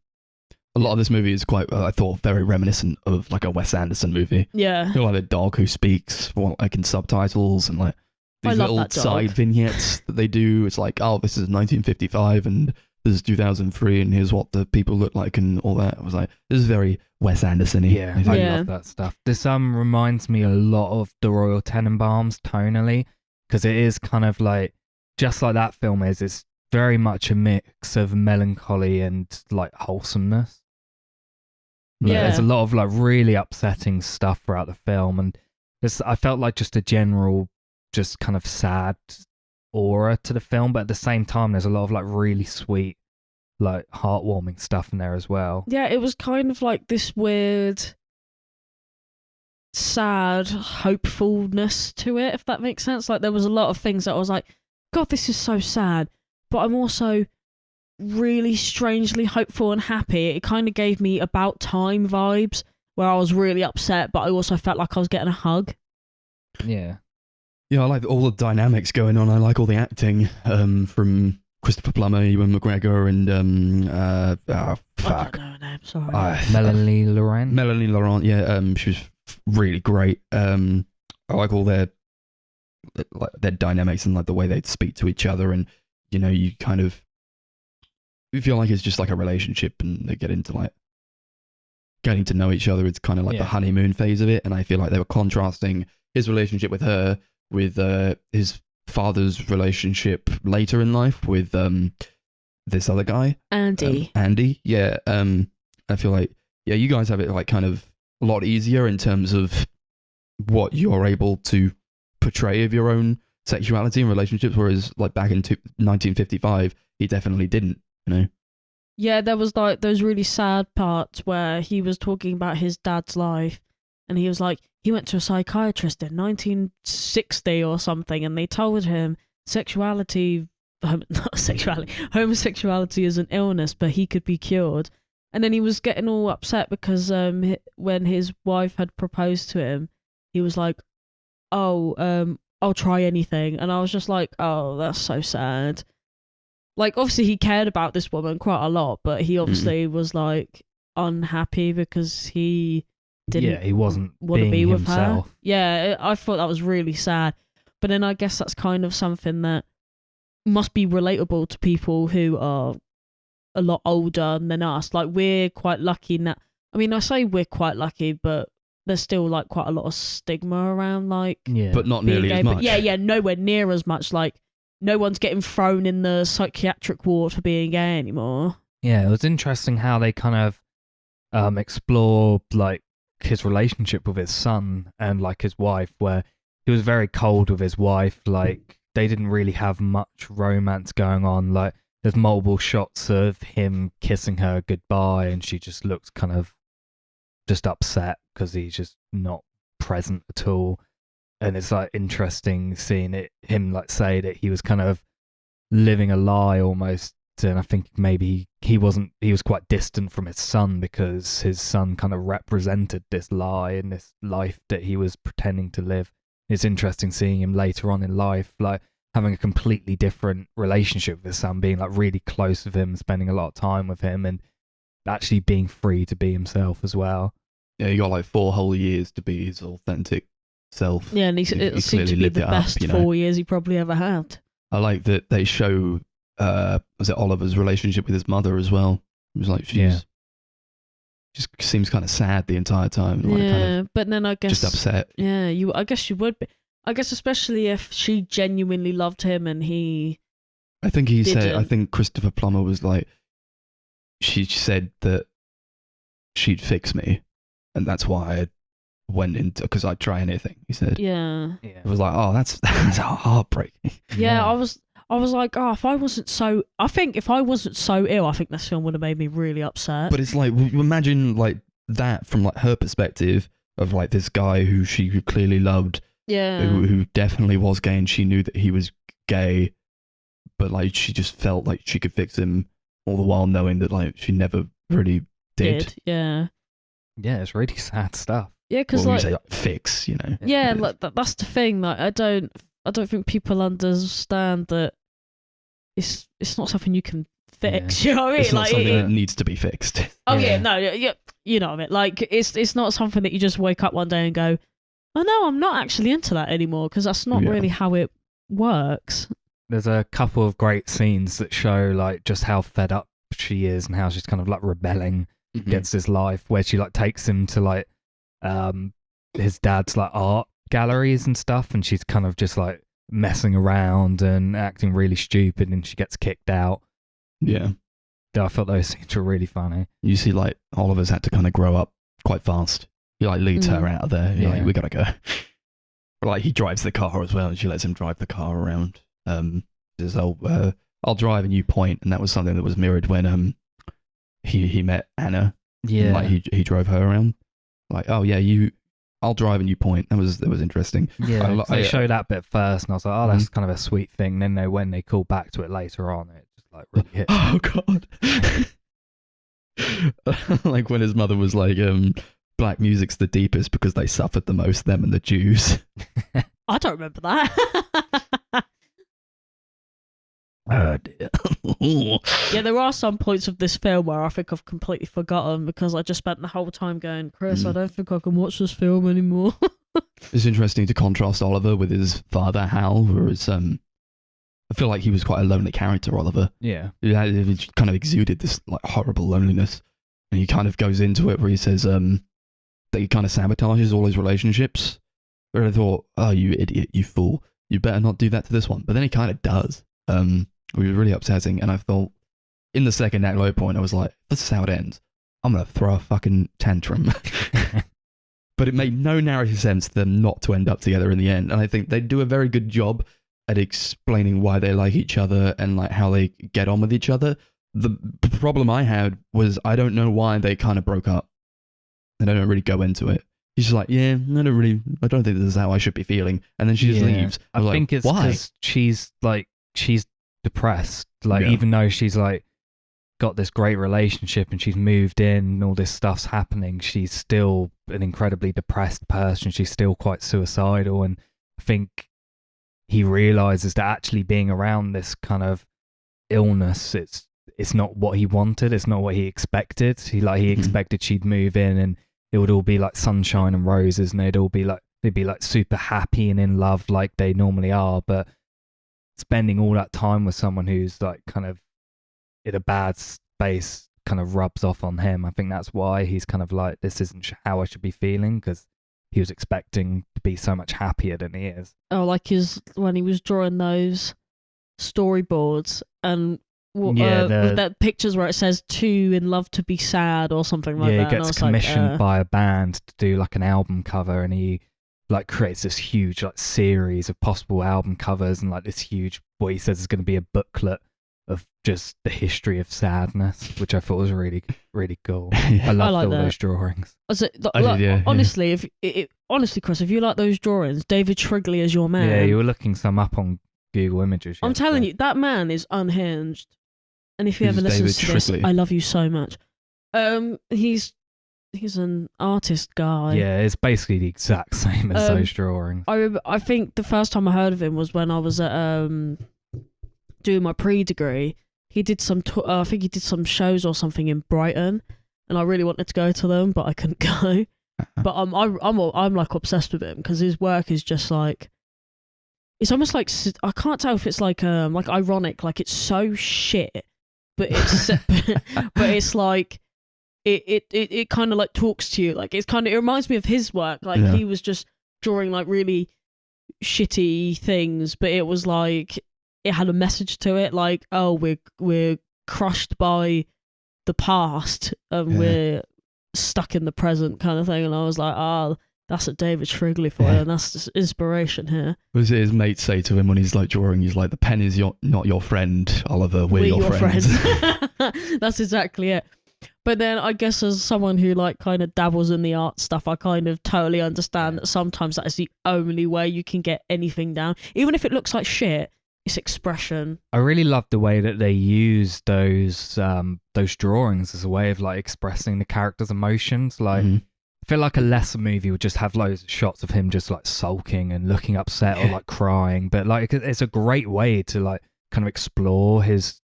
A lot of this movie is quite, I thought, very reminiscent of like a Wes Anderson movie. Yeah. You know, like the dog who speaks, like in subtitles, and like I these love little that dog. side vignettes that they do. It's like, oh, this is 1955 and this is 2003 and here's what the people look like and all that. I was like, this is very Wes Anderson-y. Yeah, I Yeah. love that stuff. This reminds me a lot of The Royal Tenenbaums tonally, because it is kind of like, just like that film is, it's very much a mix of melancholy and like wholesomeness. Like, Yeah. there's a lot of like really upsetting stuff throughout the film, and I felt like just a general, just kind of sad aura to the film, but at the same time, there's a lot of like really sweet, like heartwarming stuff in there as well. Yeah, it was kind of like this weird, sad hopefulness to it, if that makes sense. Like there was a lot of things that I was like, God, this is so sad, but I'm also really strangely hopeful and happy. It kind of gave me About Time vibes, where I was really upset, but I also felt like I was getting a hug. Yeah. Yeah, I like all the dynamics going on. I like all the acting from Christopher Plummer, Ewan McGregor, and I fuck, don't know her name, sorry. Melanie Laurent. Melanie Laurent. Yeah, she was really great. I like all their dynamics and like the way they speak to each other, and you know, you kind of feel like it's just like a relationship, and they get into like getting to know each other. It's kind of like the honeymoon phase of it, and I feel like they were contrasting his relationship with her with his father's relationship later in life with this other guy, Andy. Andy. Yeah. I feel like, yeah, you guys have it like kind of a lot easier in terms of what you're able to portray of your own sexuality and relationships, whereas like back in 1955, he definitely didn't, you know? Yeah, there was like those really sad parts where he was talking about his dad's life, and he was like, he went to a psychiatrist in 1960 or something, and they told him homosexuality is an illness, but he could be cured. And then he was getting all upset because when his wife had proposed to him, he was like, oh, I'll try anything. And I was just like, oh, that's so sad. Like, obviously he cared about this woman quite a lot, but he obviously was like unhappy because he didn't he wasn't want to being be with himself. her. Yeah, I thought that was really sad. But then I guess that's kind of something that must be relatable to people who are a lot older than us. Like, we're quite lucky now. I mean, I say we're quite lucky, but there's still like quite a lot of stigma around like Yeah. but not being nearly gay. as much. But yeah, nowhere near as much. Like no one's getting thrown in the psychiatric ward for being gay anymore. Yeah, it was interesting how they kind of explore like his relationship with his son and like his wife, where he was very cold with his wife. Like they didn't really have much romance going on. Like there's multiple shots of him kissing her goodbye, and she just looks kind of just upset because he's just not present at all. And it's like interesting seeing him like say that he was kind of living a lie almost. And I think maybe he was quite distant from his son because his son kind of represented this lie and this life that he was pretending to live. It's interesting seeing him later on in life, like having a completely different relationship with his son, being like really close with him, spending a lot of time with him, and actually being free to be himself as well. Yeah, he got like 4 whole years to be his authentic self. Yeah, and it He seemed clearly to be lived the it up, best you know? 4 years he probably ever had. I like that they show was it Oliver's relationship with his mother as well. It was like just seems kind of sad the entire time. Like Yeah, kind of but then I guess just upset. Yeah, I guess you would be. I guess especially if she genuinely loved him and he. I think he said. I Didn't. think Christopher Plummer was like, she said that she'd fix me, and that's why I went into because I'd try anything. He said. Yeah. It was like, oh, that's heartbreaking. Yeah, I was like, oh, if I wasn't so ill, I think this film would have made me really upset. But it's like, imagine like that from like her perspective of like this guy who she clearly loved, yeah, who definitely was gay, and she knew that he was gay, but like she just felt like she could fix him, all the while knowing that like she never really did. Yeah, it's really sad stuff. yeah, because Well, like, you say like fix, you know. yeah, like that's the thing. Like, I don't think people understand that it's not something you can fix. Yeah. You know what I mean? It's not like, something that needs to be fixed. oh Yeah. yeah, no, yeah, you know what I mean. Like, it's not something that you just wake up one day and go, oh no, I'm not actually into that anymore, because that's not Yeah. really how it works. There's a couple of great scenes that show like just how fed up she is and how she's kind of like rebelling against his life, where she like takes him to like his dad's like art galleries and stuff, and she's kind of just like messing around and acting really stupid, and she gets kicked out. Yeah. I thought those scenes were really funny. You see, like Oliver's had to kind of grow up quite fast. He like leads her Mm. out of there. He's Yeah. like, we gotta go. But like he drives the car as well, and she lets him drive the car around. Says, I'll drive and you point, and that was something that was mirrored when he met Anna. Yeah, And, like he drove her around. Like, oh yeah, I'll drive and you point. That was interesting. yeah. I- 'cause they I- show that bit first, and I was like, oh, that's kind of a sweet thing. And then when they call back to it later on, it just like really hit. Oh god. Like when his mother was like, black music's the deepest because they suffered the most, them and the Jews. I don't remember that. Oh dear. Yeah, there are some points of this film where I think I've completely forgotten because I just spent the whole time going, Chris, I don't think I can watch this film anymore. It's interesting to contrast Oliver with his father, Hal, whereas I feel like he was quite a lonely character, Oliver. Yeah, He kind of exuded this like horrible loneliness. And he kind of goes into it where he says that he kind of sabotages all his relationships. Where I thought, oh, you idiot, you fool. You better not do that to this one. But then he kind of does. It was really upsetting. And I thought, in the second act low point, I was like, this is how it ends. I'm going to throw a fucking tantrum. But it made no narrative sense for them not to end up together in the end. And I think they do a very good job at explaining why they like each other and like how they get on with each other. The problem I had was I don't know why they kind of broke up. And I don't really go into it. He's just like, yeah, I don't think this is how I should be feeling. And then she just leaves. I was think like, it's why? because she's depressed. Like, Yeah. even though she's like got this great relationship and she's moved in and all this stuff's happening, she's still an incredibly depressed person. She's still quite suicidal. And I think he realizes that actually being around this kind of illness, it's not what he wanted. It's not what he expected. He expected she'd move in and it would all be like sunshine and roses, and they'd be like super happy and in love like they normally are. But spending all that time with someone who's like kind of in a bad space kind of rubs off on him. I think that's why he's kind of like, this isn't how I should be feeling, because he was expecting to be so much happier than he is. Oh, like when he was drawing those storyboards and with that pictures where it says "too in love to be sad" or something like that. Yeah, he gets commissioned by a band to do like an album cover, and he like creates this huge like series of possible album covers, and like this huge, what he says is going to be a booklet of just the history of sadness, which I thought was really, really cool. I loved all those drawings. Honestly, honestly, Chris, if you like those drawings, David Shrigley is your man. Yeah, you were looking some up on Google Images. I'm telling you, that man is unhinged. And if you ever listen to this, I love you so much. He's an artist guy. Yeah, it's basically the exact same as those drawings. I think the first time I heard of him was when I was at doing my pre-degree. He did I think he did some shows or something in Brighton, and I really wanted to go to them, but I couldn't go. But I'm like obsessed with him because his work is just like, it's almost like, I can't tell if it's like ironic, like it's so shit, but it's but it's like it kind of like talks to you, like it reminds me of his work, like he was just drawing like really shitty things, but it was like it had a message to it, like, oh, we're crushed by the past and we're stuck in the present kind of thing. And I was like, oh, that's a David Shrigley for you, and that's just inspiration here. What does his mate say to him when he's like drawing? He's like, the pen is not your friend, Oliver, we're your friends. That's exactly it. But then I guess as someone who like kind of dabbles in the art stuff, I kind of totally understand that sometimes that is the only way you can get anything down. Even if it looks like shit, it's expression. I really love the way that they use those drawings as a way of like expressing the character's emotions. Like, I feel like a lesser movie would just have loads of shots of him just like sulking and looking upset or like crying. But like, it's a great way to like kind of explore his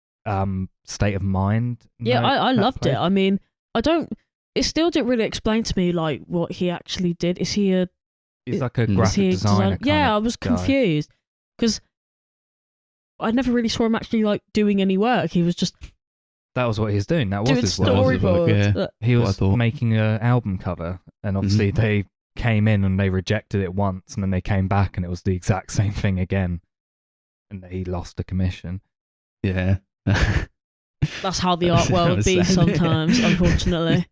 state of mind. Yeah, I loved it. I mean, it still didn't really explain to me like what he actually did. He's like a graphic designer. Yeah, I was confused because I never really saw him actually like doing any work. He was just... That was what he was doing. That was his work. Storyboards. He was making an album cover, and obviously they came in and they rejected it once, and then they came back and it was the exact same thing again, and he lost the commission. Yeah. That's how the art world be sometimes, unfortunately.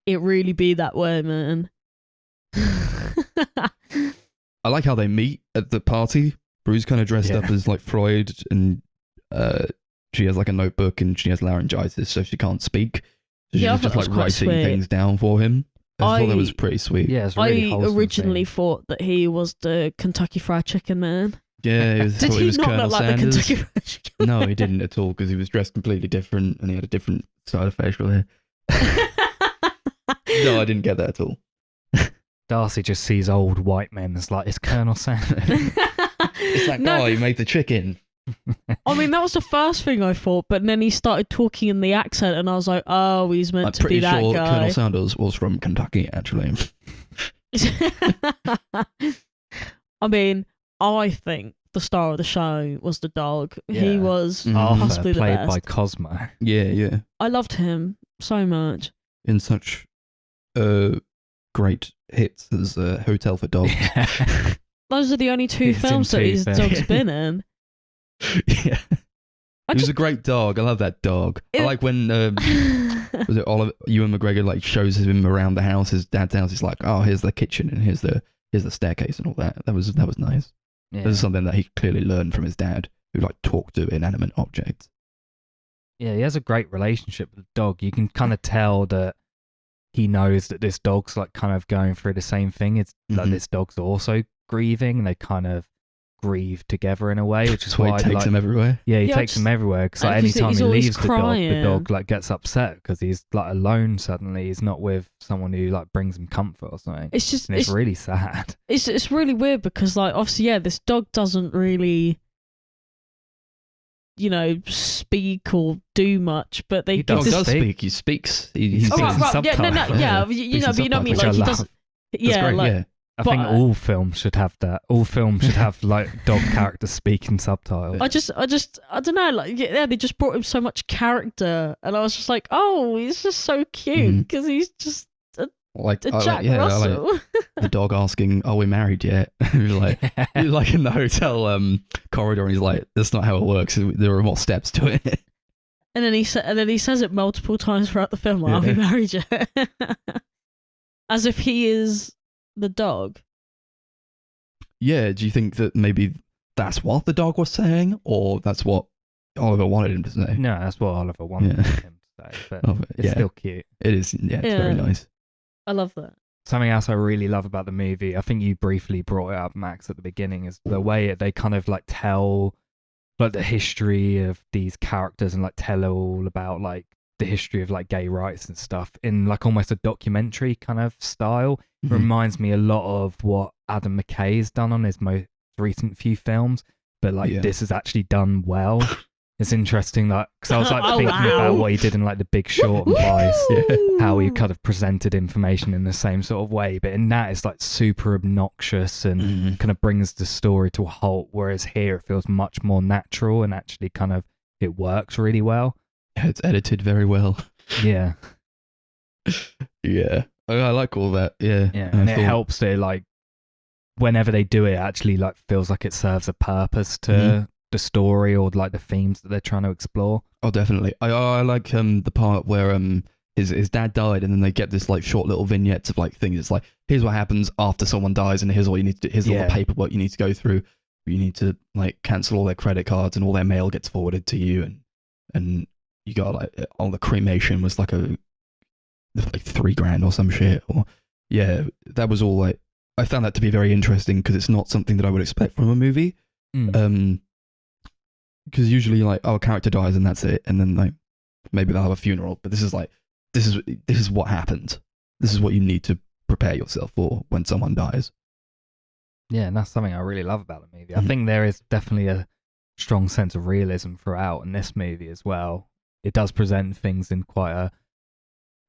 It really be that way, man. I like how they meet at the party. Bru's kind of dressed up as like Freud, and she has like a notebook and she has laryngitis, so she can't speak. So she's just like writing things down for him. I thought that was pretty sweet. Yeah, it's really I originally thought that he was the Kentucky Fried Chicken man. Yeah, did he not look like the Kentucky Fried Chicken? No, he didn't at all, because he was dressed completely different and he had a different side of facial hair. No, I didn't get that at all. Darcy just sees old white men as like, it's Colonel Sanders. It's that guy who made the chicken. I mean, that was the first thing I thought, but then he started talking in the accent and I was like, oh, he's meant to be that guy. I'm pretty sure Colonel Sanders was from Kentucky, actually. I mean, I think the star of the show was the dog. Yeah. He was possibly the best. Played by Cosmo. Yeah. I loved him so much. In such great hits as Hotel for Dogs. Yeah. Those are the only two films that his dog's been in. Yeah. He was a great dog. I love that dog. I like when was it Ewan McGregor like shows him around the house, his dad's house. He's like, oh, here's the kitchen and here's the staircase and all that. That was nice. Yeah. This is something that he clearly learned from his dad, who like talked to inanimate objects. Yeah, he has a great relationship with the dog. You can kind of tell that he knows that this dog's like kind of going through the same thing. It's like this dog's also grieving, and they kind of grieve together in a way, which is why he takes him everywhere. Yeah, he takes him everywhere, because like, anytime he leaves the dog like gets upset because he's like alone suddenly. He's not with someone who like brings him comfort or something. It's really sad. It's really weird because like obviously this dog doesn't really speak or do like he speaks I think all films should have that. All films should have like dog characters speaking subtitles. I don't know, like they just brought him so much character, and I was just like, oh, he's just so cute because he's just Like, Jack I Russell. like the dog asking, "Are we married yet?" He was like in the hotel corridor, and he's like, "That's not how it works. There are more steps to it." And then he says it multiple times throughout the film. Like, "Are we married yet?" As if he is the dog. Yeah. Do you think that maybe that's what the dog was saying, or that's what Oliver wanted him to say? No, that's what Oliver wanted him to say. But it's still cute. It is. Yeah, it's very nice. I love that. Something else I really love about the movie, I think you briefly brought it up, Max, at the beginning, is the way they kind of like tell like the history of these characters and like tell all about like the history of like gay rights and stuff in like almost a documentary kind of style. It reminds me a lot of what Adam McKay's done on his most recent few films, but like this is actually done well. It's interesting, like, because I was like thinking about what he did in like The Big Short and Vice, how he kind of presented information in the same sort of way, but in that it's like super obnoxious and kind of brings the story to a halt, whereas here it feels much more natural and actually kind of it works really well. Yeah, it's edited very well. Yeah. Yeah. I like all that. Yeah. And it helps that like whenever they do it, actually like feels like it serves a purpose to the story or like the themes that they're trying to explore. Oh, definitely. I like the part where his dad died, and then they get this like short little vignettes of like things. It's like, here's what happens after someone dies, and here's what you need to do. Here's all the paperwork you need to go through. You need to like cancel all their credit cards, and all their mail gets forwarded to you, and you got like the cremation was like like $3,000 or some shit. Or that was all like, I found that to be very interesting because it's not something that I would expect from a movie. Because usually like, a character dies and that's it, and then like maybe they'll have a funeral, but this is what happened. This is what you need to prepare yourself for when someone dies. Yeah, and that's something I really love about the movie. I think there is definitely a strong sense of realism throughout in this movie as well. It does present things in quite a,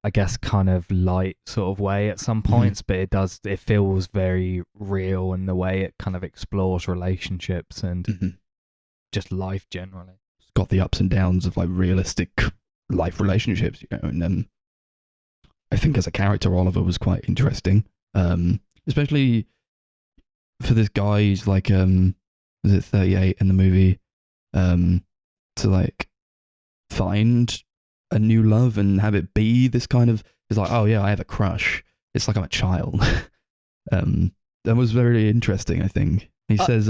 I guess, kind of light sort of way at some points, but it feels very real in the way it kind of explores relationships and just life generally. It's got the ups and downs of like realistic life relationships, and I think as a character, Oliver was quite interesting, especially for this guy who's like, was it 38 in the movie, to like find a new love and have it be this kind of, it's like, oh yeah, I have a crush. It's like I'm a child. That was very interesting, I think. He says,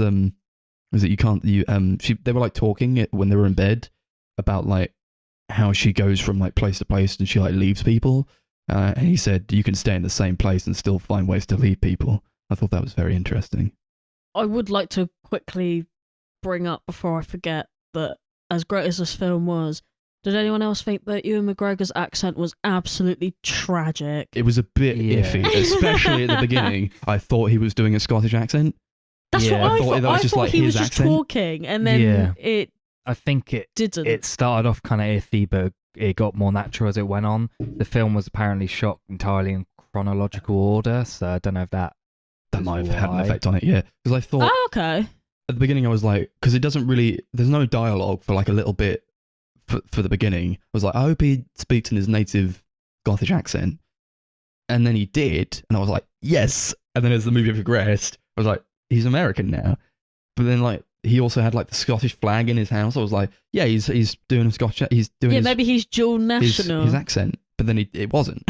was it they were like talking when they were in bed about like how she goes from like place to place and she like leaves people. And he said, you can stay in the same place and still find ways to leave people. I thought that was very interesting. I would like to quickly bring up before I forget that as great as this film was, did anyone else think that Ewan McGregor's accent was absolutely tragic? It was a bit iffy, especially at the beginning. I thought he was doing a Scottish accent. That's what I thought. That was just like he his was just accent. talking, and then I think it didn't. It started off kind of iffy, but it got more natural as it went on. The film was apparently shot entirely in chronological order, so I don't know if that might have had an effect on it. Yeah, because I thought, okay. At the beginning, I was like, because it doesn't really, there's no dialogue for like a little bit for the beginning. I was like, I hope he speaks in his native Scottish accent, and then he did, and I was like, yes. And then as the movie progressed, I was like, he's American now. But then like he also had like the Scottish flag in his house. I was like, yeah, he's doing a Scottish. He's doing maybe he's dual national. His accent, but then it wasn't.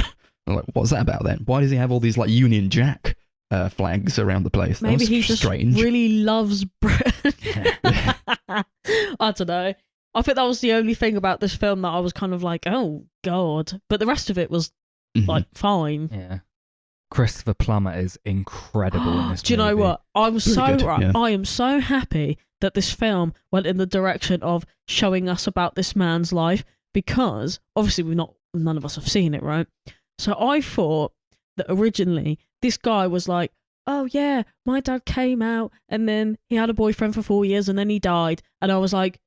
I'm like, what's that about then? Why does he have all these like Union Jack flags around the place? Maybe he just strange. really loves Britain. I don't know. I think that was the only thing about this film that I was kind of like, oh god. But the rest of it was like fine. Yeah. Christopher Plummer is incredible in this movie. Do you know what? I am so happy that this film went in the direction of showing us about this man's life, because obviously none of us have seen it, right? So I thought that originally this guy was like, oh yeah, my dad came out and then he had a boyfriend for 4 years and then he died. And I was like,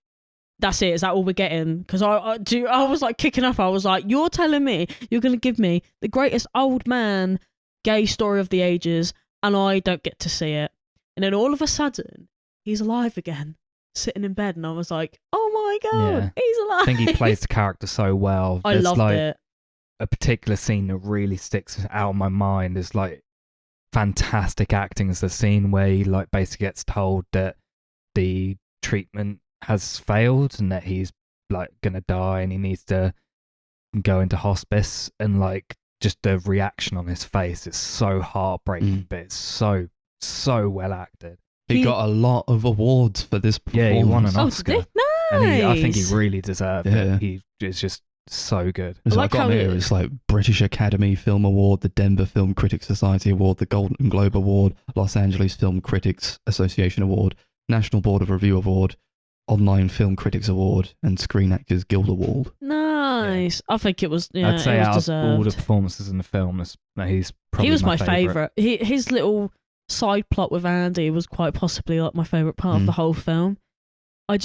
that's it, is that all we're getting? Because I was like kicking up. I was like, you're telling me you're going to give me the greatest old man gay story of the ages and I don't get to see it? And then all of a sudden he's alive again, sitting in bed, and I was like, oh my god, he's alive. I think he plays the character so well. I loved it. a particular scene that really sticks out in my mind is like fantastic acting. Is the scene where he like basically gets told that the treatment has failed and that he's like gonna die and he needs to go into hospice, and like just the reaction on his face is so heartbreaking, but it's so well acted. He got a lot of awards for this performance. Yeah, he won an Oh, Oscar. did they? And I think Nice. he really deserved Yeah. it. He is just so good. So like I got how here. it- It's like British Academy Film Award, the Denver Film Critics Society Award, the Golden Globe Award, Los Angeles Film Critics Association Award, National Board of Review Award, Online Film Critics Award, and Screen Actors Guild Award. Nice. I think it was. Yeah, I'd say it was out deserved. of all the performances in the film, he's probably He was my favourite. favourite. His little side plot with Andy was quite possibly like my favourite part of the whole film. I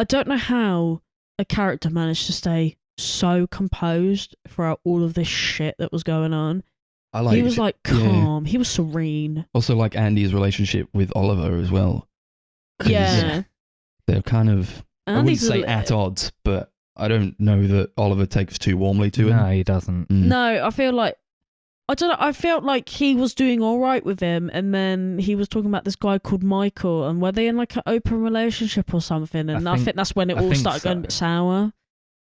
don't know how a character managed to stay so composed throughout all of this shit that was going on. He was like calm. He was serene. Also, like Andy's relationship with Oliver as well. 'Cause Yeah. they're kind of, I wouldn't Andy's say at odds, but I don't know that Oliver takes too warmly to No, him. he doesn't. No, I feel like I don't know. I felt like he was doing all right with him, and then he was talking about this guy called Michael, and were they in like an open relationship or something? And I think that's when it I all think started going a so. bit sour.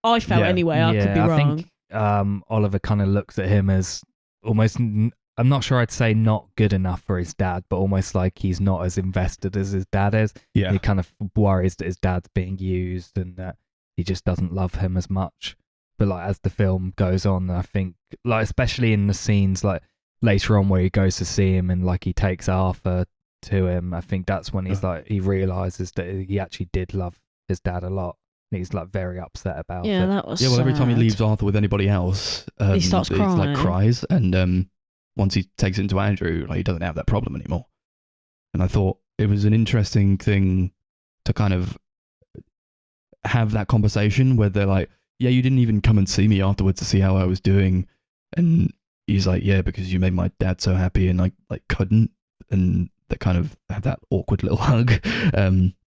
I felt Yeah. anyway. I could be I wrong. think Oliver kind of looks at him as almost. I'm not sure I'd say not good enough for his dad, but almost like he's not as invested as his dad is. Yeah. He kind of worries that his dad's being used and that he just doesn't love him as much. But like as the film goes on, I think like especially in the scenes like later on where he goes to see him and like he takes Arthur to him, I think that's when he's like he realizes that he actually did love his dad a lot. And he's like very upset about Yeah, it. that was. Yeah, well, every time he sad. leaves Arthur with anybody else, He starts like crying. cries, and once he takes it to Andrew, like he doesn't have that problem anymore. And I thought it was an interesting thing to kind of have that conversation where they're like, "Yeah, you didn't even come and see me afterwards to see how I was doing," and he's like, "Yeah, because you made my dad so happy, and I like couldn't," and they kind of have that awkward little hug.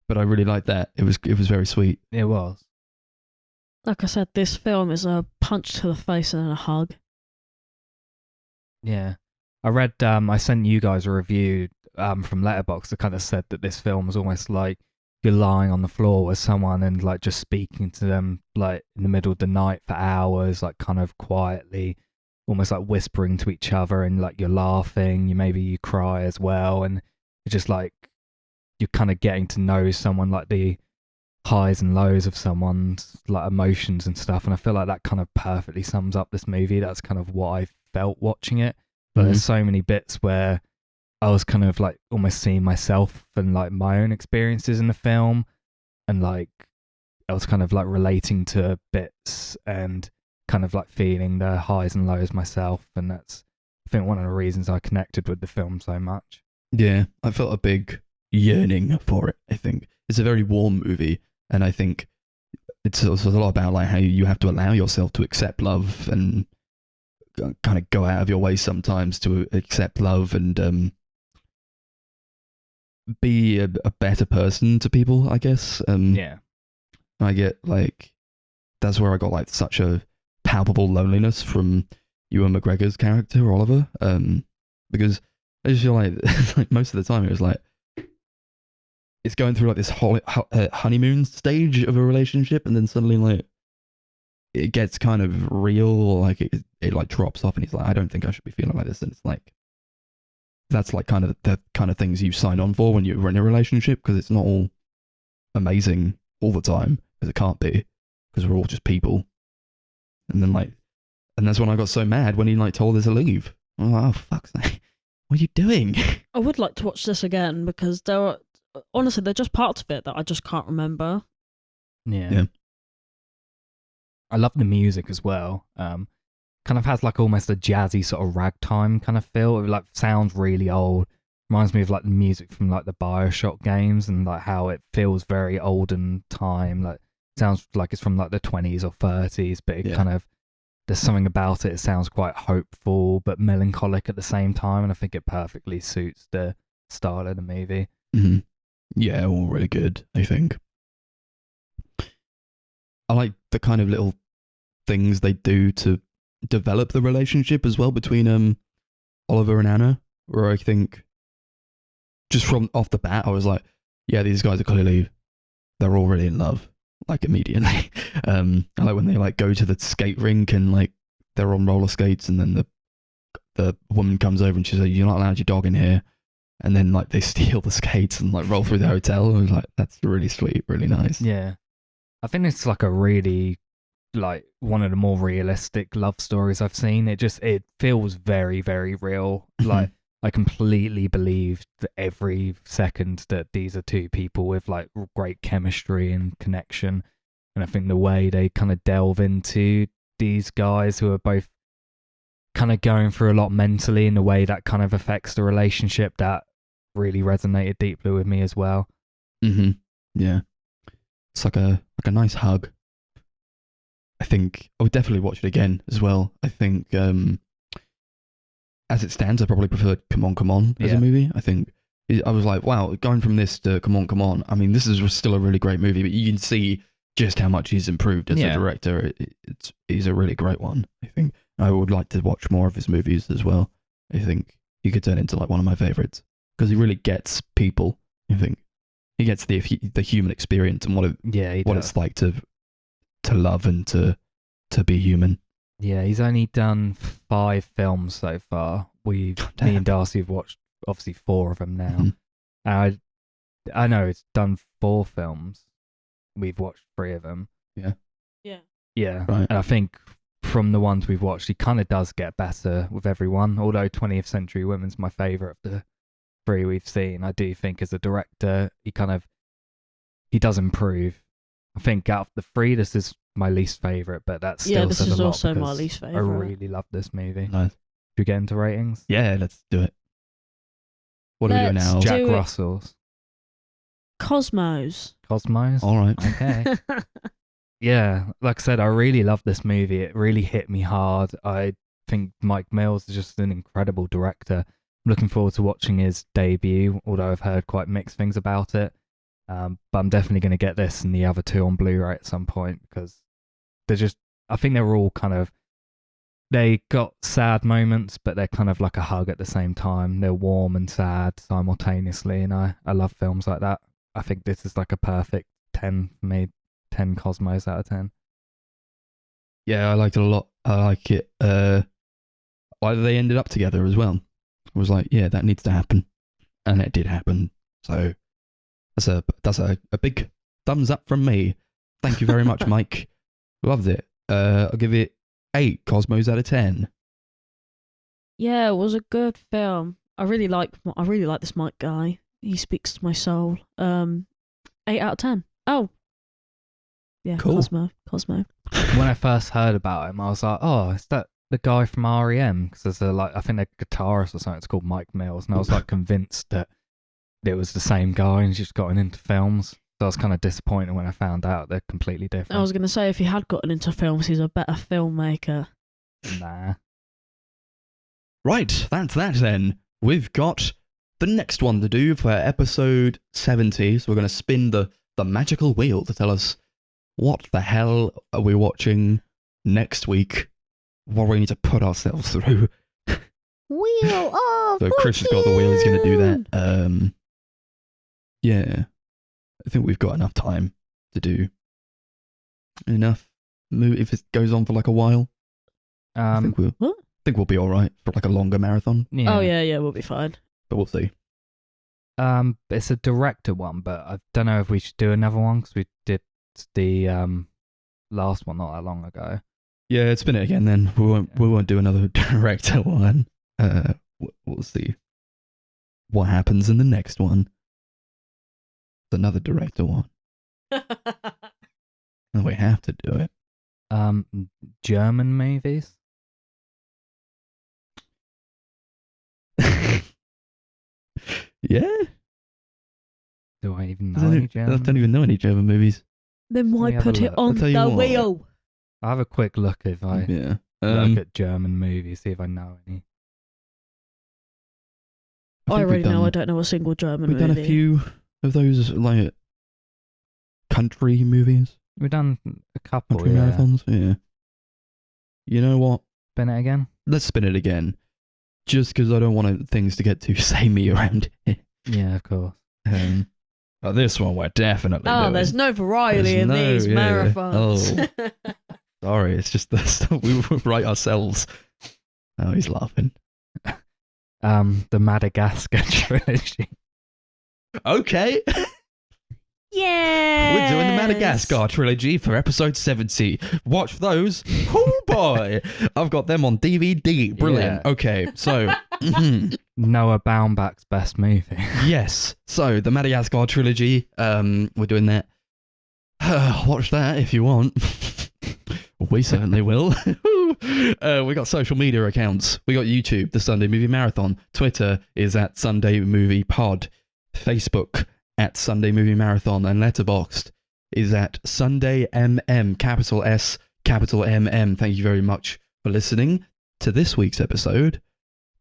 But I really liked that. It was very sweet. It was. Like I said, this film is a punch to the face and then a hug. Yeah. I read I sent you guys a review from Letterboxd that kind of said that this film was almost like you're lying on the floor with someone and like just speaking to them like in the middle of the night for hours, like kind of quietly, almost like whispering to each other, and like you're laughing, you cry as well, and it's just like you're kind of getting to know someone, like the highs and lows of someone's like emotions and stuff. And I feel like that kind of perfectly sums up this movie. That's kind of what I felt watching it. But there's so many bits where I was kind of like almost seeing myself and like my own experiences in the film, and like I was kind of like relating to bits and kind of like feeling the highs and lows myself. And that's, I think, one of the reasons I connected with the film so much. Yeah, I felt a big yearning for it. I think it's a very warm movie, and I think it's also a lot about like how you have to allow yourself to accept love and kind of go out of your way sometimes to accept love and be a better person to people, I guess. Yeah. I get like that's where I got like such a palpable loneliness from Ewan McGregor's character Oliver, because I just feel like most of the time it was like it's going through like this honeymoon stage of a relationship, and then suddenly like it gets kind of real, or like it like drops off, and he's like, I don't think I should be feeling like this, and it's like that's like kind of the kind of things you sign on for when you're in a relationship, because it's not all amazing all the time, because it can't be, because we're all just people. And then like, and that's when I got so mad when he like told her to leave. I'm like, oh fuck's sake, what are you doing? I would like to watch this again because there are honestly there are just parts of it that I just can't remember. Yeah. I love the music as well. Kind of has like almost a jazzy sort of ragtime kind of feel. It like sounds really old. Reminds me of like the music from like the BioShock games, and like how it feels very olden time. Like sounds like it's from like the 20s or 30s, but it kind of, there's something about it. It sounds quite hopeful but melancholic at the same time, and I think it perfectly suits the style of the movie. Mm-hmm. Yeah, all really good, I think. I like the kind of little things they do to develop the relationship as well between Oliver and Anna, where I think just from off the bat I was like, yeah, these guys are clearly, they're already in love, like immediately. I like when they like go to the skate rink and like they're on roller skates, and then the woman comes over and she's like, you're not allowed your dog in here, and then like they steal the skates and like roll through the hotel. I was like, that's really sweet, really nice. Yeah. I think it's like a really, like, one of the more realistic love stories I've seen. It feels very, very real. Like, I completely believed that every second that these are two people with like great chemistry and connection. And I think the way they kind of delve into these guys who are both kind of going through a lot mentally in the way that kind of affects the relationship, that really resonated deeply with me as well. Yeah. It's like a nice hug. I think I would definitely watch it again as well. I think as it stands, I probably preferred Come On, Come On as a movie. I think I was like, wow, going from this to Come On, Come On. I mean, this is still a really great movie, but you can see just how much he's improved as a director. He's a really great one. I think I would like to watch more of his movies as well. I think he could turn into like one of my favorites because he really gets people. I think he gets the human experience and what it's like to love and to be human. Yeah, he's only done 5 films so far. Me and Darcy have watched obviously 4 of them now. And I know it's done 4 films. We've watched 3 of them. Yeah. Right. And I think from the ones we've watched, he kind of does get better with everyone. Although 20th Century Women's my favourite of the 3 we've seen, I do think as a director, he does improve. I think out of the 3, this is my least favourite, but that's still this says is a lot also my because least I favourite. really love this movie. Nice. Should we get into ratings? Yeah, let's do it. What are we doing Let's now? do Jack it. Russell's. Cosmos. All right. Okay. Yeah, like I said, I really love this movie. It really hit me hard. I think Mike Mills is just an incredible director. I'm looking forward to watching his debut, although I've heard quite mixed things about it. But I'm definitely going to get this and the other 2 on Blu-ray at some point because I think they're all they got sad moments, but they're kind of like a hug at the same time. They're warm and sad simultaneously, and I love films like that. I think this is like a perfect 10 for me, 10 Cosmos out of 10. Yeah, I liked it a lot. I like it. Why they ended up together as well. I was like, yeah, that needs to happen, and it did happen. So that's a big thumbs up from me. Thank you very much, Mike. Loved it. I'll give it 8 Cosmos out of 10. Yeah, it was a good film. I really like this Mike guy. He speaks to my soul. 8 out of 10. Oh. Yeah, Cool. Cosmo. When I first heard about him, I was like, oh, is that the guy from REM? Because there's I think a guitarist or something, it's called Mike Mills, and I was like convinced that it was the same guy and he's just gotten into films. So I was kind of disappointed when I found out they're completely different. I was going to say, if he had gotten into films, he's a better filmmaker. Nah. Right, that's that then. We've got the next one to do for episode 70. So we're going to spin the magical wheel to tell us what the hell are we watching next week, what we need to put ourselves through. Wheel of So Chris has got the wheel, he's going to do that. Yeah, I think we've got enough time to do enough. If it goes on for like a while, I think we'll be all right for like a longer marathon. Yeah. Oh yeah, we'll be fine. But we'll see. It's a director one, but I don't know if we should do another one because we did the last one not that long ago. Yeah, spin it again then. We won't do another director one. We'll see what happens in the next one. It's another director one. And we have to do it. German movies. Yeah? Do I even know any I German? don't even know any German movies. Then why Let me have put a it look. on I'll tell you the what. wheel? I'll have a quick look if I Yeah. look at German movies, see if I know any. I already know. I We've don't know a single German done movie. a few of those like country movies, We've done a couple, country yeah. marathons. Yeah. You know what? spin it again? Let's spin it again. Just because I don't want things to get too samey around here. Yeah, of course. But this one we're definitely doing. there's no variety in these marathons. Oh. Sorry, it's just the stuff we write ourselves. Oh, he's laughing. The Madagascar trilogy. Okay. Yeah. We're doing the Madagascar trilogy for episode 70. Watch those. Oh boy. I've got them on DVD. Brilliant. Yeah. Okay, so Noah Baumbach's best movie. yes. So the Madagascar trilogy, we're doing that. Watch that if you want. We certainly will. We got social media accounts. We got YouTube, the Sunday Movie Marathon. Twitter is at Sunday Movie Pod. Facebook at Sunday Movie Marathon, and Letterboxd is at Sunday MM, capital S, capital MM. Thank you very much for listening to this week's episode.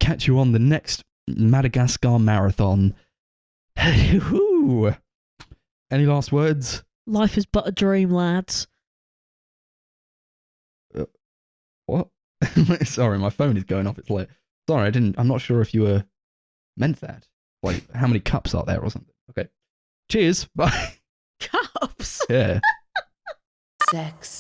Catch you on the next Madagascar Marathon. Any last words? Life is but a dream, lads. What? Sorry, my phone is going off its lit. Sorry, I'm not sure if you meant that. Like, how many cups are there or something? Okay. Cheers. Bye. Cups. Yeah. Sex.